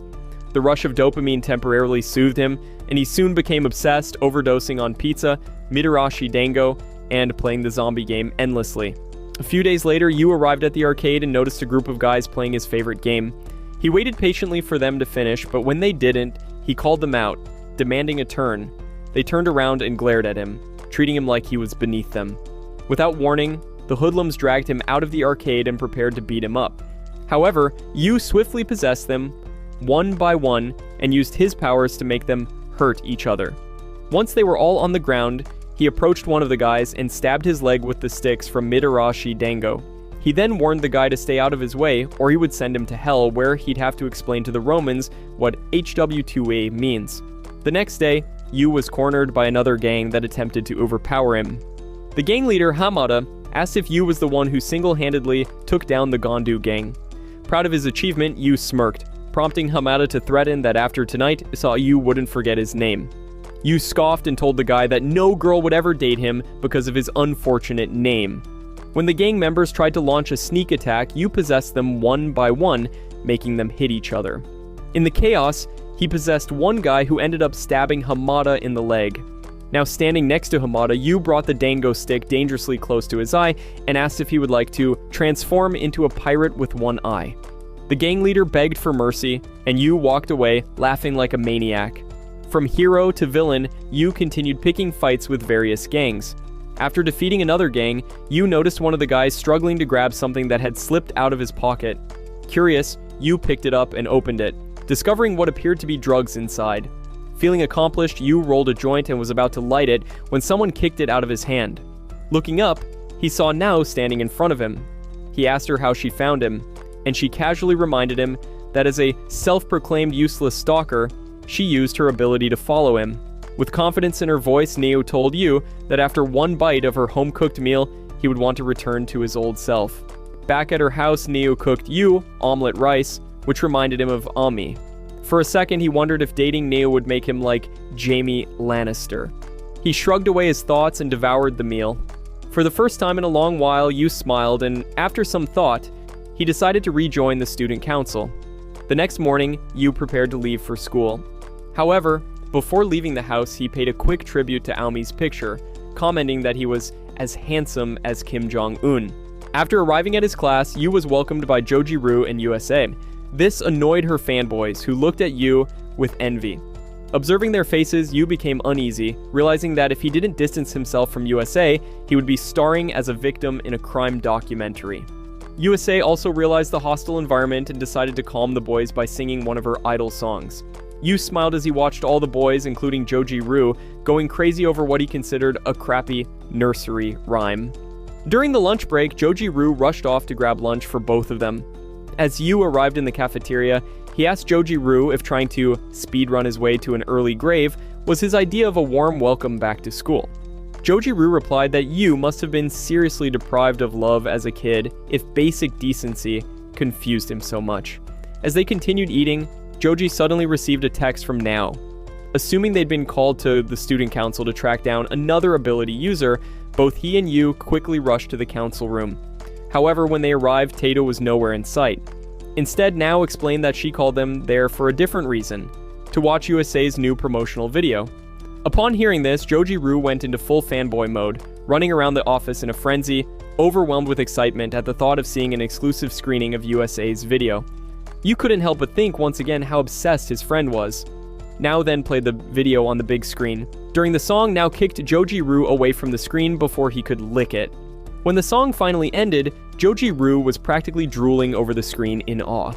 The rush of dopamine temporarily soothed him, and he soon became obsessed, overdosing on pizza, Mitarashi dango, and playing the zombie game endlessly. A few days later, Yuu arrived at the arcade and noticed a group of guys playing his favorite game. He waited patiently for them to finish, but when they didn't, he called them out, demanding a turn. They turned around and glared at him, treating him like he was beneath them. Without warning, the hoodlums dragged him out of the arcade and prepared to beat him up. However, Yuu swiftly possessed them, one by one, and used his powers to make them hurt each other. Once they were all on the ground, he approached one of the guys and stabbed his leg with the sticks from Mitarashi dango. He then warned the guy to stay out of his way, or he would send him to hell, where he'd have to explain to the Romans what HW2A means. The next day, Yuu was cornered by another gang that attempted to overpower him. The gang leader, Hamada, asked if Yuu was the one who single-handedly took down the Gondu gang. Proud of his achievement, Yuu smirked, prompting Hamada to threaten that after tonight, Yuu wouldn't forget his name. Yuu scoffed and told the guy that no girl would ever date him because of his unfortunate name. When the gang members tried to launch a sneak attack, Yuu possessed them one by one, making them hit each other. In the chaos, he possessed one guy who ended up stabbing Hamada in the leg. Now standing next to Hamada, Yuu brought the dango stick dangerously close to his eye and asked if he would like to transform into a pirate with one eye. The gang leader begged for mercy, and Yuu walked away, laughing like a maniac. From hero to villain, Yuu continued picking fights with various gangs. After defeating another gang, Yuu noticed one of the guys struggling to grab something that had slipped out of his pocket. Curious, Yuu picked it up and opened it, discovering what appeared to be drugs inside. Feeling accomplished, Yuu rolled a joint and was about to light it when someone kicked it out of his hand. Looking up, he saw Nao standing in front of him. He asked her how she found him, and she casually reminded him that as a self-proclaimed useless stalker, she used her ability to follow him. With confidence in her voice, Neo told Yuu that after one bite of her home-cooked meal, he would want to return to his old self. Back at her house, Neo cooked Yuu omelet rice, which reminded him of Ami. For a second, he wondered if dating Neo would make him like Jaime Lannister. He shrugged away his thoughts and devoured the meal. For the first time in a long while, Yuu smiled, and after some thought, he decided to rejoin the student council. The next morning, Yuu prepared to leave for school. However, before leaving the house, he paid a quick tribute to Aomi's picture, commenting that he was as handsome as Kim Jong-un. After arriving at his class, Yuu was welcomed by Joji-Roo and USA. This annoyed her fanboys, who looked at Yuu with envy. Observing their faces, Yuu became uneasy, realizing that if he didn't distance himself from USA, he would be starring as a victim in a crime documentary. USA also realized the hostile environment and decided to calm the boys by singing one of her idol songs. Yuu smiled as he watched all the boys, including Joji-Roo, going crazy over what he considered a crappy nursery rhyme. During the lunch break, Joji-Roo rushed off to grab lunch for both of them. As Yuu arrived in the cafeteria, he asked Joji-Roo if trying to speedrun his way to an early grave was his idea of a warm welcome back to school. Joji-Roo replied that Yuu must have been seriously deprived of love as a kid if basic decency confused him so much. As they continued eating, Joji suddenly received a text from Now. Assuming they'd been called to the student council to track down another ability user, both he and Yuu quickly rushed to the council room. However, when they arrived, Tato was nowhere in sight. Instead, Now explained that she called them there for a different reason, to watch USA's new promotional video. Upon hearing this, Joji-Roo went into full fanboy mode, running around the office in a frenzy, overwhelmed with excitement at the thought of seeing an exclusive screening of USA's video. You couldn't help but think once again how obsessed his friend was. Now then played the video on the big screen. During the song, Now kicked Joji-Roo away from the screen before he could lick it. When the song finally ended, Joji-Roo was practically drooling over the screen in awe.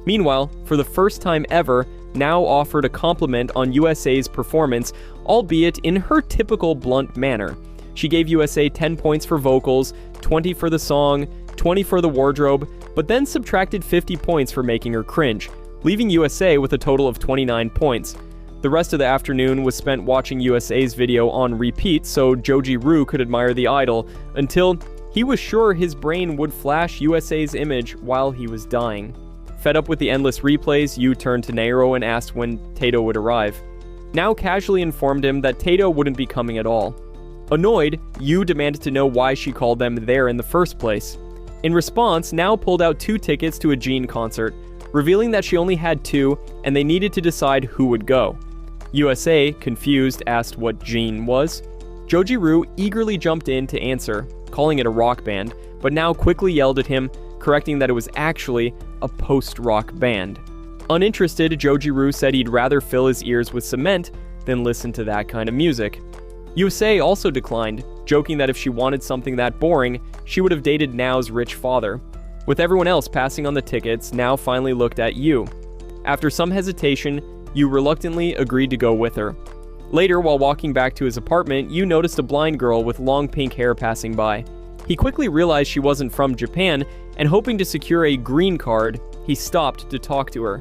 Meanwhile, for the first time ever, Now offered a compliment on USA's performance, albeit in her typical blunt manner. She gave USA 10 points for vocals, 20 for the song, 20 for the wardrobe, but then subtracted 50 points for making her cringe, leaving USA with a total of 29 points. The rest of the afternoon was spent watching USA's video on repeat so Joji-Roo could admire the idol, until he was sure his brain would flash USA's image while he was dying. Fed up with the endless replays, Yuu turned to Nairo and asked when Tato would arrive. Now casually informed him that Tato wouldn't be coming at all. Annoyed, Yuu demanded to know why she called them there in the first place. In response, Now pulled out 2 tickets to a Jean concert, revealing that she only had 2 and they needed to decide who would go. USA, confused, asked what Jean was. Joji-Roo eagerly jumped in to answer, calling it a rock band, but Now quickly yelled at him, correcting that it was actually a post-rock band. Uninterested, Joji-Roo said he'd rather fill his ears with cement than listen to that kind of music. USA also declined, joking that if she wanted something that boring, she would have dated Now's rich father. With everyone else passing on the tickets, Now finally looked at Yuu. After some hesitation, Yuu reluctantly agreed to go with her. Later, while walking back to his apartment, Yuu noticed a blind girl with long pink hair passing by. He quickly realized she wasn't from Japan, and hoping to secure a green card, he stopped to talk to her.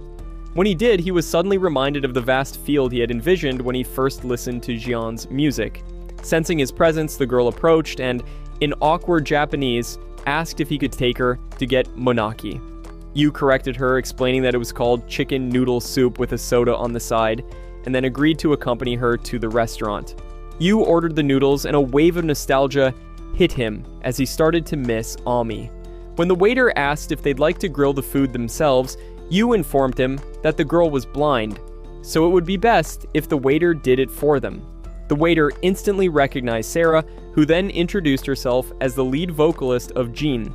When he did, he was suddenly reminded of the vast field he had envisioned when he first listened to Jian's music. Sensing his presence, the girl approached and, in awkward Japanese, asked if he could take her to get monaki. Yuu corrected her, explaining that it was called chicken noodle soup with a soda on the side, and then agreed to accompany her to the restaurant. Yuu ordered the noodles, and a wave of nostalgia hit him as he started to miss Ami. When the waiter asked if they'd like to grill the food themselves, Yuu informed him that the girl was blind, so it would be best if the waiter did it for them. The waiter instantly recognized Sarah, who then introduced herself as the lead vocalist of Jean.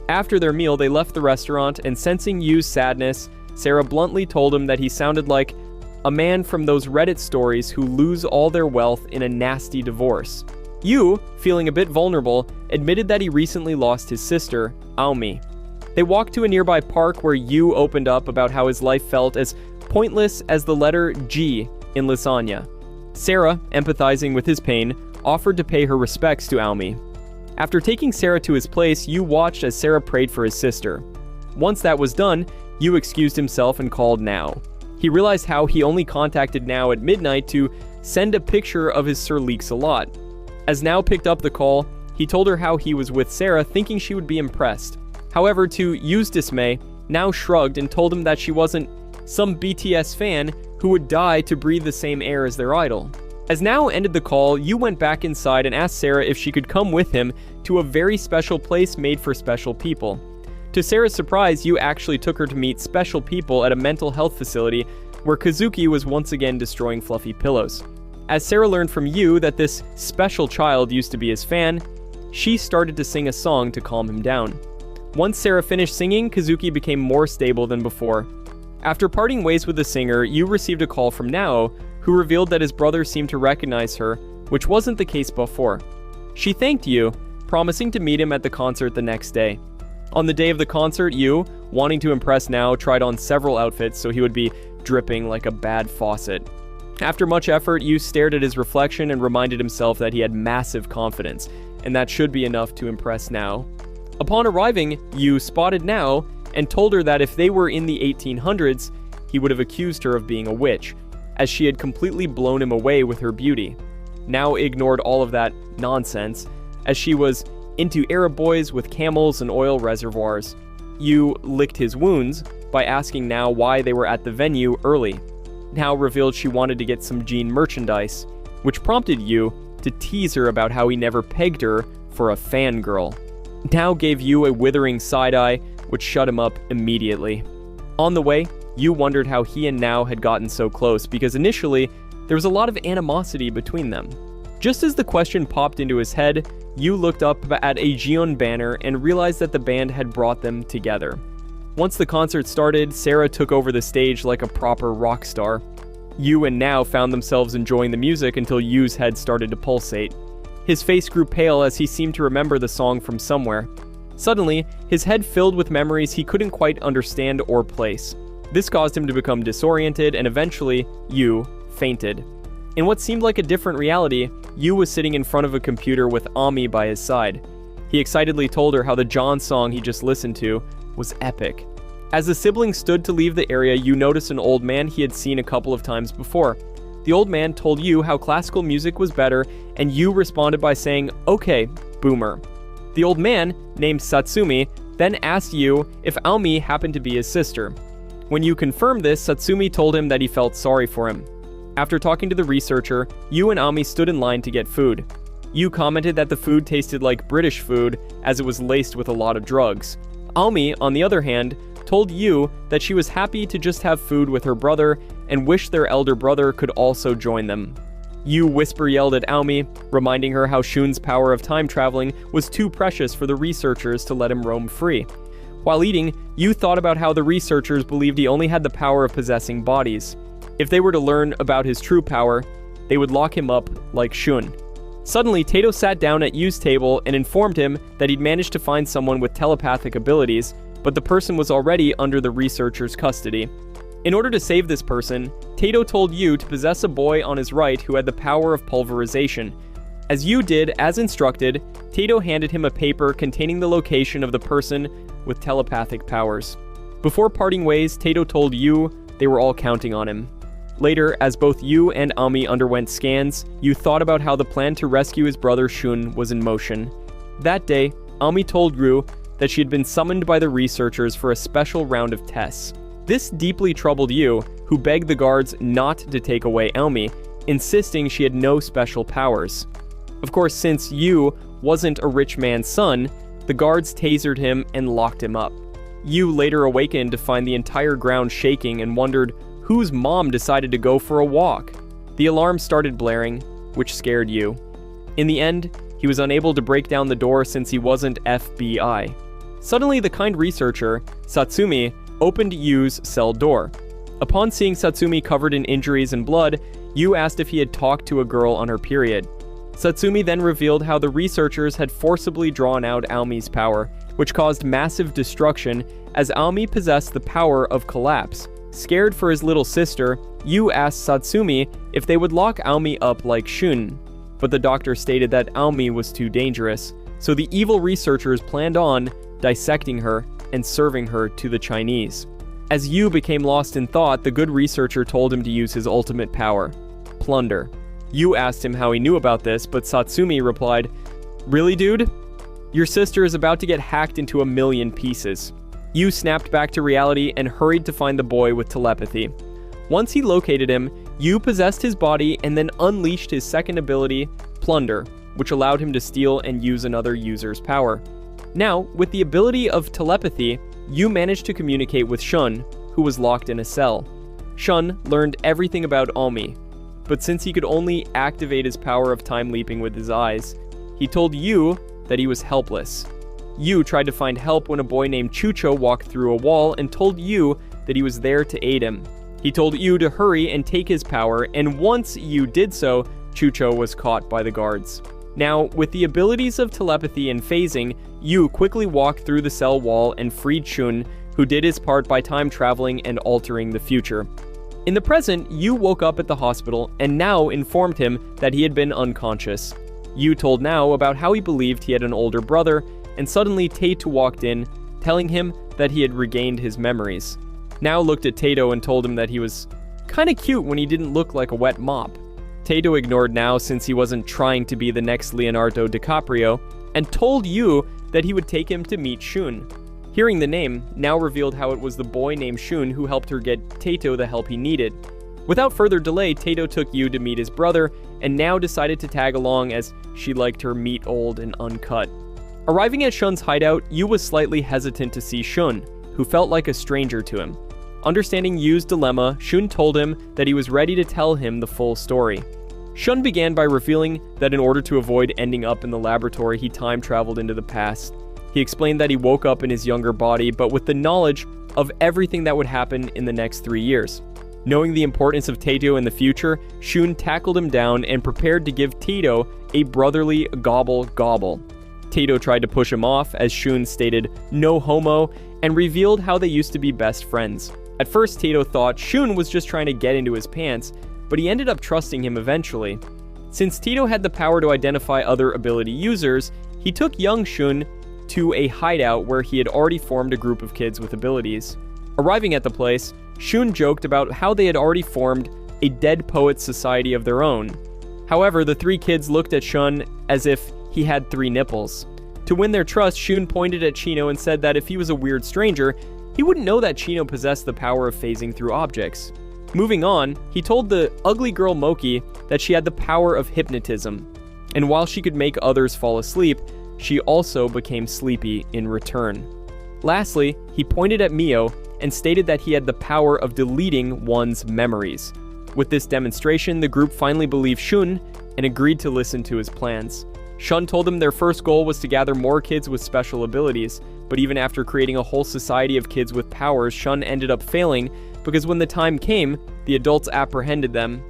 After their meal, they left the restaurant, and sensing Yuu's sadness, Sarah bluntly told him that he sounded like a man from those Reddit stories who lose all their wealth in a nasty divorce. Yuu, feeling a bit vulnerable, admitted that he recently lost his sister, Aomi. They walked to a nearby park where Yuu opened up about how his life felt as pointless as the letter G in lasagna. Sarah, empathizing with his pain, offered to pay her respects to Aomi. After taking Sarah to his place, Yuu watched as Sarah prayed for his sister. Once that was done, Yuu excused himself and called Now. He realized how he only contacted Now at midnight to send a picture of his Sir Leaks-a-Lot. As Now picked up the call, he told her how he was with Sarah, thinking she would be impressed. However, to Yuu's dismay, Now shrugged and told him that she wasn't some BTS fan who would die to breathe the same air as their idol. As Nao ended the call, Yuu went back inside and asked Sarah if she could come with him to a very special place made for special people. To Sarah's surprise, Yuu actually took her to meet special people at a mental health facility where Kazuki was once again destroying fluffy pillows. As Sarah learned from Yuu that this special child used to be his fan, she started to sing a song to calm him down. Once Sarah finished singing, Kazuki became more stable than before. After parting ways with the singer, Yuu received a call from Nao, who revealed that his brother seemed to recognize her, which wasn't the case before. She thanked Yuu, promising to meet him at the concert the next day. On the day of the concert, Yuu, wanting to impress Nao, tried on several outfits so he would be dripping like a bad faucet. After much effort, Yuu stared at his reflection and reminded himself that he had massive confidence, and that should be enough to impress Nao. Upon arriving, Yuu spotted Nao and told her that if they were in the 1800s, he would have accused her of being a witch, as she had completely blown him away with her beauty. Nao ignored all of that nonsense, as she was into Arab boys with camels and oil reservoirs. Yuu licked his wounds by asking Nao why they were at the venue early. Nao revealed she wanted to get some Jean merchandise, which prompted Yuu to tease her about how he never pegged her for a fangirl. Nao gave Yuu a withering side-eye, which shut him up immediately. On the way, Yuu wondered how he and Nao had gotten so close, because initially, there was a lot of animosity between them. Just as the question popped into his head, Yuu looked up at a Gion banner and realized that the band had brought them together. Once the concert started, Sarah took over the stage like a proper rock star. Yuu and Nao found themselves enjoying the music until Yuu's head started to pulsate. His face grew pale as he seemed to remember the song from somewhere. Suddenly, his head filled with memories he couldn't quite understand or place. This caused him to become disoriented, and eventually, Yuu fainted. In what seemed like a different reality, Yuu was sitting in front of a computer with Ami by his side. He excitedly told her how the John song he just listened to was epic. As the siblings stood to leave the area, Yuu noticed an old man he had seen a couple of times before. The old man told Yuu how classical music was better, and Yuu responded by saying, "Okay, boomer." The old man, named Satsumi, then asked Yuu if Aomi happened to be his sister. When Yuu confirmed this, Satsumi told him that he felt sorry for him. After talking to the researcher, Yuu and Aomi stood in line to get food. Yuu commented that the food tasted like British food, as it was laced with a lot of drugs. Aomi, on the other hand, told Yuu that she was happy to just have food with her brother and wished their elder brother could also join them. Yuu whisper-yelled at Aomi, reminding her how Shun's power of time traveling was too precious for the researchers to let him roam free. While eating, Yuu thought about how the researchers believed he only had the power of possessing bodies. If they were to learn about his true power, they would lock him up like Shun. Suddenly, Tato sat down at Yuu's table and informed him that he'd managed to find someone with telepathic abilities, but the person was already under the researcher's custody. In order to save this person, Tato told Yuu to possess a boy on his right who had the power of pulverization. As Yuu did as instructed, Tato handed him a paper containing the location of the person with telepathic powers. Before parting ways, Tato told Yuu they were all counting on him. Later, as both Yuu and Ami underwent scans, Yuu thought about how the plan to rescue his brother Shun was in motion. That day, Ami told Ryu that she had been summoned by the researchers for a special round of tests. This deeply troubled Yuu, who begged the guards not to take away Aomi, insisting she had no special powers. Of course, since Yuu wasn't a rich man's son, the guards tasered him and locked him up. Yuu later awakened to find the entire ground shaking and wondered whose mom decided to go for a walk. The alarm started blaring, which scared Yuu. In the end, he was unable to break down the door since he wasn't FBI. Suddenly, the kind researcher, Satsumi, opened Yuu's cell door. Upon seeing Satsumi covered in injuries and blood, Yuu asked if he had talked to a girl on her period. Satsumi then revealed how the researchers had forcibly drawn out Aomi's power, which caused massive destruction as Aomi possessed the power of collapse. Scared for his little sister, Yuu asked Satsumi if they would lock Aomi up like Shun, but the doctor stated that Aomi was too dangerous, so the evil researchers planned on dissecting her and serving her to the Chinese. As Yuu became lost in thought, the good researcher told him to use his ultimate power, plunder. Yuu asked him how he knew about this, but Satsumi replied, "Really, dude? Your sister is about to get hacked into a million pieces." Yuu snapped back to reality and hurried to find the boy with telepathy. Once he located him, Yuu possessed his body and then unleashed his second ability, Plunder, which allowed him to steal and use another user's power. Now, with the ability of telepathy, Yuu managed to communicate with Shun, who was locked in a cell. Shun learned everything about Omi, but since he could only activate his power of time leaping with his eyes, he told Yuu that he was helpless. Yuu tried to find help when a boy named Chucho walked through a wall and told Yuu that he was there to aid him. He told Yuu to hurry and take his power, and once Yuu did so, Chucho was caught by the guards. Now, with the abilities of telepathy and phasing, Yuu quickly walked through the cell wall and freed Shun, who did his part by time traveling and altering the future. In the present, Yuu woke up at the hospital and Now informed him that he had been unconscious. Yuu told Now about how he believed he had an older brother, and suddenly Taito walked in, telling him that he had regained his memories. Now looked at Taito and told him that he was kinda cute when he didn't look like a wet mop. Taito ignored Now since he wasn't trying to be the next Leonardo DiCaprio, and told Yuu that he would take him to meet Shun. Hearing the name, Now revealed how it was the boy named Shun who helped her get Taito the help he needed. Without further delay, Taito took Yuu to meet his brother, and Now decided to tag along as she liked her meat old and uncut. Arriving at Shun's hideout, Yuu was slightly hesitant to see Shun, who felt like a stranger to him. Understanding Yuu's dilemma, Shun told him that he was ready to tell him the full story. Shun began by revealing that in order to avoid ending up in the laboratory, he time traveled into the past. He explained that he woke up in his younger body, but with the knowledge of everything that would happen in the next 3 years. Knowing the importance of Taito in the future, Shun tackled him down and prepared to give Taito a brotherly gobble gobble. Taito tried to push him off, as Shun stated, "No homo," and revealed how they used to be best friends. At first, Taito thought Shun was just trying to get into his pants, but he ended up trusting him eventually. Since Taito had the power to identify other ability users, he took young Shun to a hideout where he had already formed a group of kids with abilities. Arriving at the place, Shun joked about how they had already formed a dead poets society of their own. However, the 3 kids looked at Shun as if he had 3 nipples. To win their trust, Shun pointed at Chino and said that if he was a weird stranger, he wouldn't know that Chino possessed the power of phasing through objects. Moving on, he told the ugly girl Moki that she had the power of hypnotism, and while she could make others fall asleep, she also became sleepy in return. Lastly, he pointed at Mio and stated that he had the power of deleting one's memories. With this demonstration, the group finally believed Shun and agreed to listen to his plans. Shun told them their first goal was to gather more kids with special abilities, but even after creating a whole society of kids with powers, Shun ended up failing because when the time came, the adults apprehended them,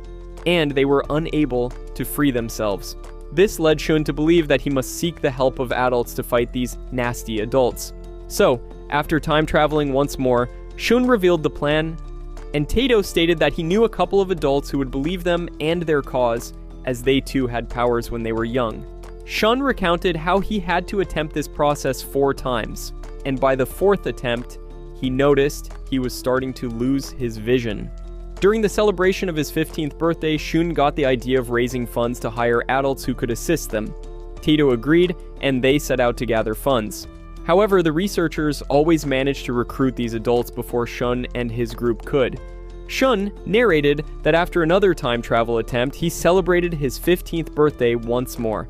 and they were unable to free themselves. This led Shun to believe that he must seek the help of adults to fight these nasty adults. So, after time traveling once more, Shun revealed the plan, and Taito stated that he knew a couple of adults who would believe them and their cause, as they too had powers when they were young. Shun recounted how he had to attempt this process 4 times, and by the 4th attempt, he noticed he was starting to lose his vision. During the celebration of his 15th birthday, Shun got the idea of raising funds to hire adults who could assist them. Taito agreed, and they set out to gather funds. However, the researchers always managed to recruit these adults before Shun and his group could. Shun narrated that after another time travel attempt, he celebrated his 15th birthday once more.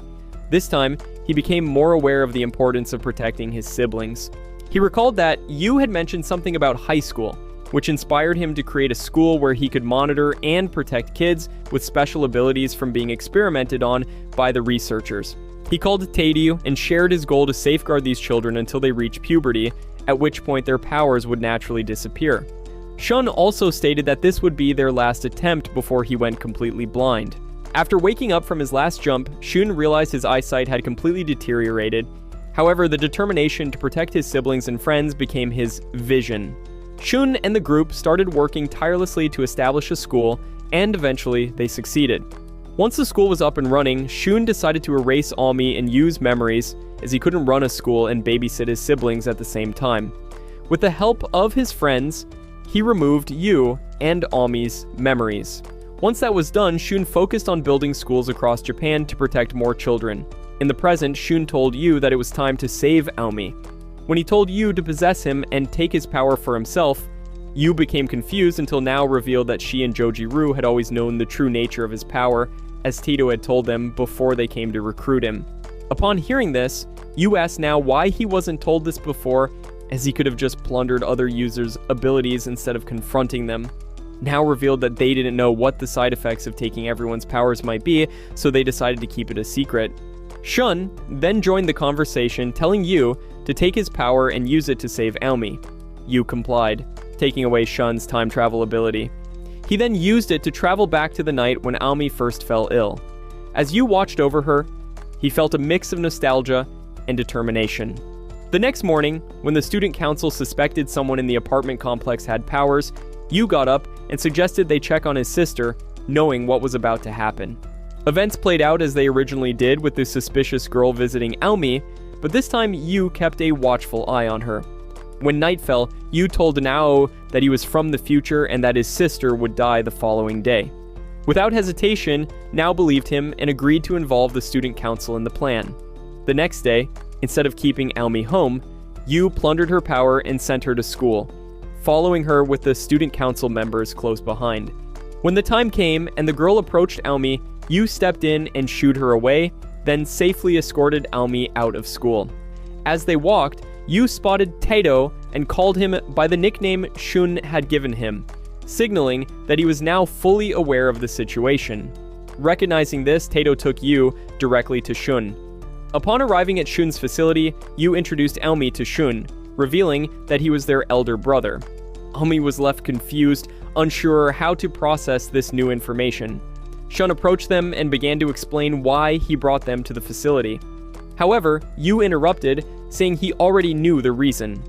This time, he became more aware of the importance of protecting his siblings. He recalled that Yuu had mentioned something about high school, which inspired him to create a school where he could monitor and protect kids with special abilities from being experimented on by the researchers. He called Taito and shared his goal to safeguard these children until they reach puberty, at which point their powers would naturally disappear. Shun also stated that this would be their last attempt before he went completely blind. After waking up from his last jump, Shun realized his eyesight had completely deteriorated. However, the determination to protect his siblings and friends became his vision. Shun and the group started working tirelessly to establish a school, and eventually they succeeded. Once the school was up and running, Shun decided to erase Ami and Yuu's memories, as he couldn't run a school and babysit his siblings at the same time. With the help of his friends, he removed Yuu and Ami's memories. Once that was done, Shun focused on building schools across Japan to protect more children. In the present, Shun told Yuu that it was time to save Ami. When he told Yuu to possess him and take his power for himself, Yuu became confused until Now revealed that she and Joji-Ru had always known the true nature of his power, as Tato had told them before they came to recruit him. Upon hearing this, Yuu asked Now why he wasn't told this before, as he could have just plundered other users' abilities instead of confronting them. Now revealed that they didn't know what the side effects of taking everyone's powers might be, so they decided to keep it a secret. Shun then joined the conversation, telling Yuu to take his power and use it to save Aomi. Yuu complied, taking away Shun's time travel ability. He then used it to travel back to the night when Aomi first fell ill. As Yuu watched over her, he felt a mix of nostalgia and determination. The next morning, when the student council suspected someone in the apartment complex had powers, Yuu got up and suggested they check on his sister, knowing what was about to happen. Events played out as they originally did, with the suspicious girl visiting Aomi, but this time Yuu kept a watchful eye on her. When night fell, Yuu told Nao that he was from the future and that his sister would die the following day. Without hesitation, Nao believed him and agreed to involve the student council in the plan. The next day, instead of keeping Aomi home, Yuu plundered her power and sent her to school, following her with the student council members close behind. When the time came and the girl approached Aomi, Yuu stepped in and shooed her away, then safely escorted Aomi out of school. As they walked, Yuu spotted Tato and called him by the nickname Shun had given him, signaling that he was now fully aware of the situation. Recognizing this, Tato took Yuu directly to Shun. Upon arriving at Shun's facility, Yuu introduced Aomi to Shun, revealing that he was their elder brother. Aomi was left confused, unsure how to process this new information. Shun approached them and began to explain why he brought them to the facility. However, Yuu interrupted, saying he already knew the reason.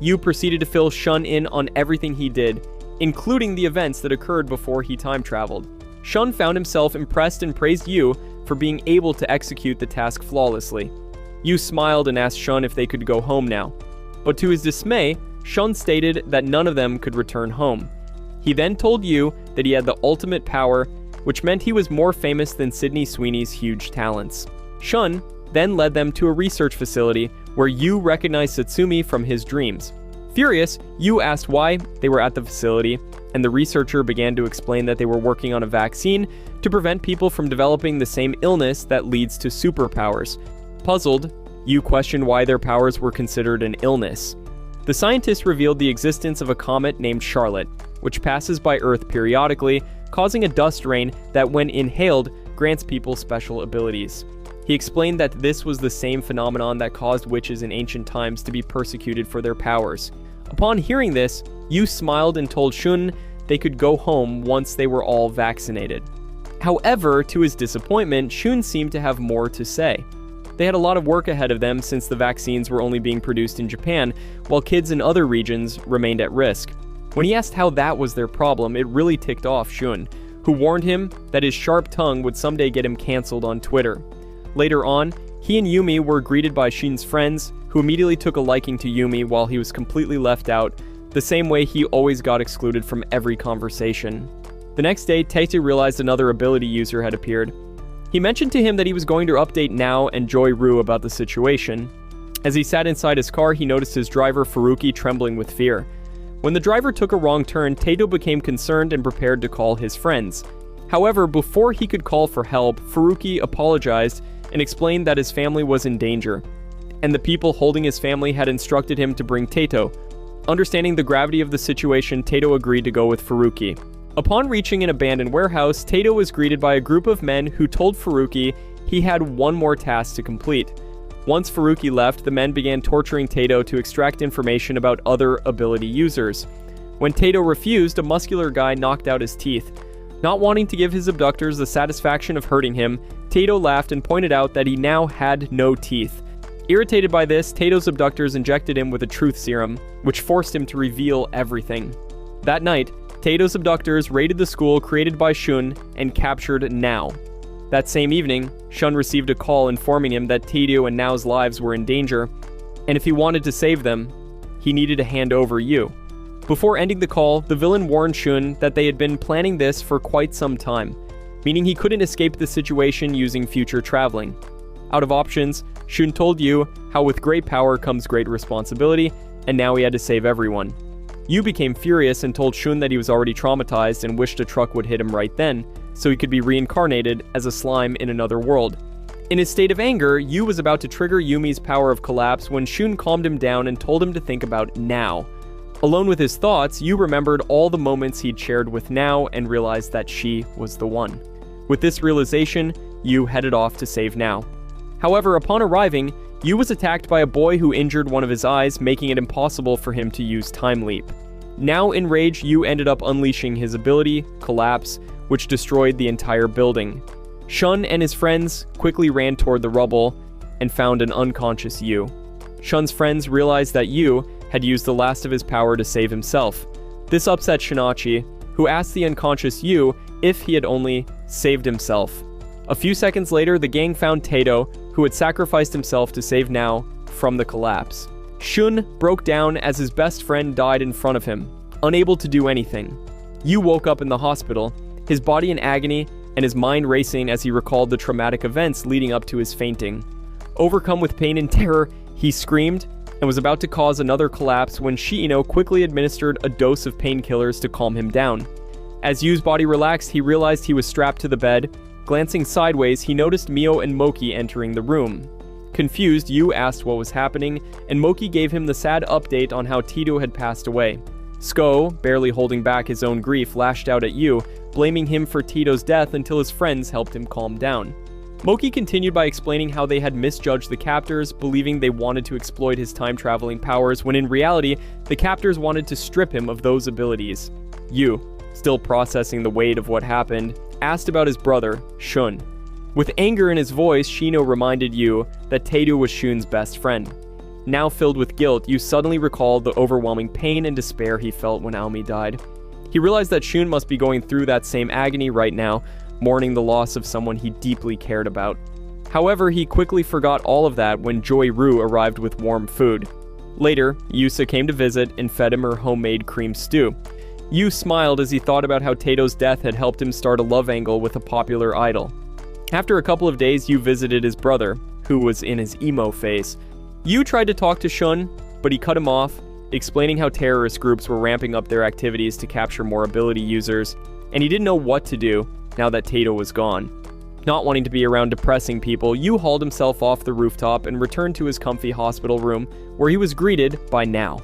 Yuu proceeded to fill Shun in on everything he did, including the events that occurred before he time traveled. Shun found himself impressed and praised Yuu for being able to execute the task flawlessly. Yuu smiled and asked Shun if they could go home now. But to his dismay, Shun stated that none of them could return home. He then told Yuu that he had the ultimate power, which meant he was more famous than Sydney Sweeney's huge talents. Shun then led them to a research facility where Yuu recognized Satsumi from his dreams. Furious, Yuu asked why they were at the facility, and the researcher began to explain that they were working on a vaccine to prevent people from developing the same illness that leads to superpowers. Puzzled, Yuu questioned why their powers were considered an illness. The scientists revealed the existence of a comet named Charlotte, which passes by Earth periodically, causing a dust rain that, when inhaled, grants people special abilities. He explained that this was the same phenomenon that caused witches in ancient times to be persecuted for their powers. Upon hearing this, Yuu smiled and told Shun they could go home once they were all vaccinated. However, to his disappointment, Shun seemed to have more to say. They had a lot of work ahead of them since the vaccines were only being produced in Japan, while kids in other regions remained at risk. When he asked how that was their problem, it really ticked off Shun, who warned him that his sharp tongue would someday get him cancelled on Twitter. Later on, he and Yumi were greeted by Shun's friends, who immediately took a liking to Yumi while he was completely left out, the same way he always got excluded from every conversation. The next day, Taito realized another ability user had appeared. He mentioned to him that he was going to update Nao and Joy-Ru about the situation. As he sat inside his car, he noticed his driver Furuki trembling with fear. When the driver took a wrong turn, Taito became concerned and prepared to call his friends. However, before he could call for help, Furuki apologized and explained that his family was in danger, and the people holding his family had instructed him to bring Taito. Understanding the gravity of the situation, Taito agreed to go with Furuki. Upon reaching an abandoned warehouse, Taito was greeted by a group of men who told Furuki he had one more task to complete. Once Furuki left, the men began torturing Taito to extract information about other ability users. When Taito refused, a muscular guy knocked out his teeth. Not wanting to give his abductors the satisfaction of hurting him, Taito laughed and pointed out that he now had no teeth. Irritated by this, Taito's abductors injected him with a truth serum, which forced him to reveal everything. That night, Taito's abductors raided the school created by Shun and captured Nao. That same evening, Shun received a call informing him that Taito and Nao's lives were in danger, and if he wanted to save them, he needed to hand over Yuu. Before ending the call, the villain warned Shun that they had been planning this for quite some time, meaning he couldn't escape the situation using future traveling. Out of options, Shun told Yuu how with great power comes great responsibility, and now he had to save everyone. Yu became furious and told Shun that he was already traumatized and wished a truck would hit him right then, so he could be reincarnated as a slime in another world. In his state of anger, Yu was about to trigger Yumi's power of collapse when Shun calmed him down and told him to think about Now. Alone with his thoughts, Yu remembered all the moments he'd shared with Now and realized that she was the one. With this realization, Yu headed off to save Now. However, upon arriving, Yu was attacked by a boy who injured one of his eyes, making it impossible for him to use Time Leap. Now enraged, Yu ended up unleashing his ability, Collapse, which destroyed the entire building. Shun and his friends quickly ran toward the rubble and found an unconscious Yu. Shun's friends realized that Yu had used the last of his power to save himself. This upset Shinachi, who asked the unconscious Yu if he had only saved himself. A few seconds later, the gang found Tato, who had sacrificed himself to save Now from the collapse. Shun broke down as his best friend died in front of him, unable to do anything. Yu woke up in the hospital, his body in agony and his mind racing as he recalled the traumatic events leading up to his fainting. Overcome with pain and terror, he screamed and was about to cause another collapse when Shiino quickly administered a dose of painkillers to calm him down. As Yu's body relaxed, he realized he was strapped to the bed. Glancing sideways, he noticed Mio and Moki entering the room. Confused, Yu asked what was happening, and Moki gave him the sad update on how Tito had passed away. Sko, barely holding back his own grief, lashed out at Yu, blaming him for Tito's death until his friends helped him calm down. Moki continued by explaining how they had misjudged the captors, believing they wanted to exploit his time-traveling powers, when in reality, the captors wanted to strip him of those abilities. Yu, still processing the weight of what happened, asked about his brother, Shun. With anger in his voice, Shino reminded Yu that Tato was Shun's best friend. Now filled with guilt, Yu suddenly recalled the overwhelming pain and despair he felt when Aomi died. He realized that Shun must be going through that same agony right now, mourning the loss of someone he deeply cared about. However, he quickly forgot all of that when Joy Ru arrived with warm food. Later, Yusa came to visit and fed him her homemade cream stew. Yu smiled as he thought about how Tato's death had helped him start a love angle with a popular idol. After a couple of days, Yu visited his brother, who was in his emo phase. Yu tried to talk to Shun, but he cut him off, explaining how terrorist groups were ramping up their activities to capture more ability users, and he didn't know what to do now that Tato was gone. Not wanting to be around depressing people, Yu hauled himself off the rooftop and returned to his comfy hospital room, where he was greeted by Now.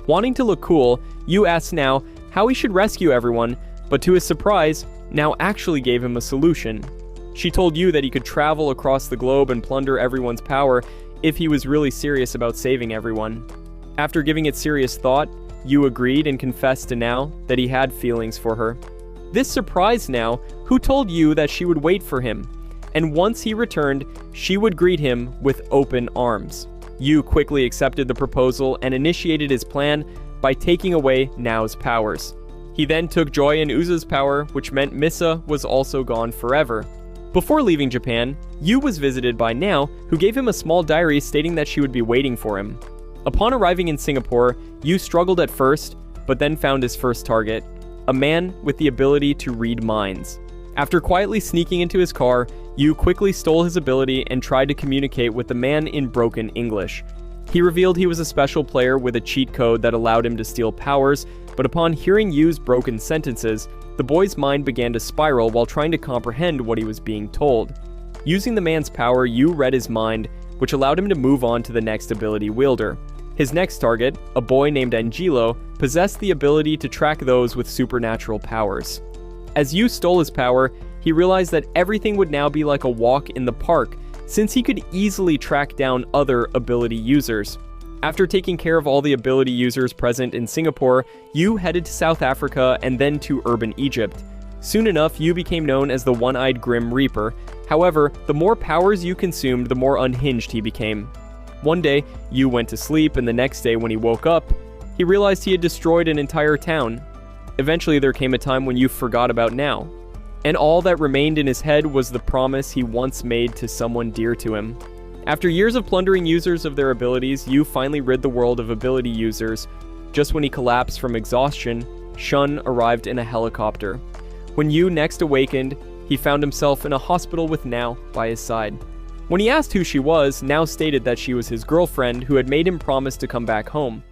Wanting to look cool, Yu asked Now how he should rescue everyone, but to his surprise, Now actually gave him a solution. She told Yu that he could travel across the globe and plunder everyone's power if he was really serious about saving everyone. After giving it serious thought, Yu agreed and confessed to Now that he had feelings for her. This surprised Now, who told Yu that she would wait for him, and once he returned, she would greet him with open arms. Yu quickly accepted the proposal and initiated his plan by taking away Now's powers. He then took Joy and Uza's power, which meant Misa was also gone forever. Before leaving Japan, Yu was visited by Now, who gave him a small diary stating that she would be waiting for him. Upon arriving in Singapore, Yu struggled at first, but then found his first target, a man with the ability to read minds. After quietly sneaking into his car, Yu quickly stole his ability and tried to communicate with the man in broken English. He revealed he was a special player with a cheat code that allowed him to steal powers, but upon hearing Yu's broken sentences, the boy's mind began to spiral while trying to comprehend what he was being told. Using the man's power, Yu read his mind, which allowed him to move on to the next ability wielder. His next target, a boy named Angelo, possessed the ability to track those with supernatural powers. As Yu stole his power, he realized that everything would now be like a walk in the park, since he could easily track down other ability users. After taking care of all the ability users present in Singapore, Yu headed to South Africa and then to urban Egypt. Soon enough, Yu became known as the One-Eyed Grim Reaper. However, the more powers Yu consumed, the more unhinged he became. One day, Yu went to sleep, and the next day when he woke up, he realized he had destroyed an entire town. Eventually, there came a time when Yu forgot about Now, and all that remained in his head was the promise he once made to someone dear to him. After years of plundering users of their abilities, Yu finally rid the world of ability users. Just when he collapsed from exhaustion, Shun arrived in a helicopter. When Yu next awakened, he found himself in a hospital with Now by his side. When he asked who she was, Now stated that she was his girlfriend who had made him promise to come back home.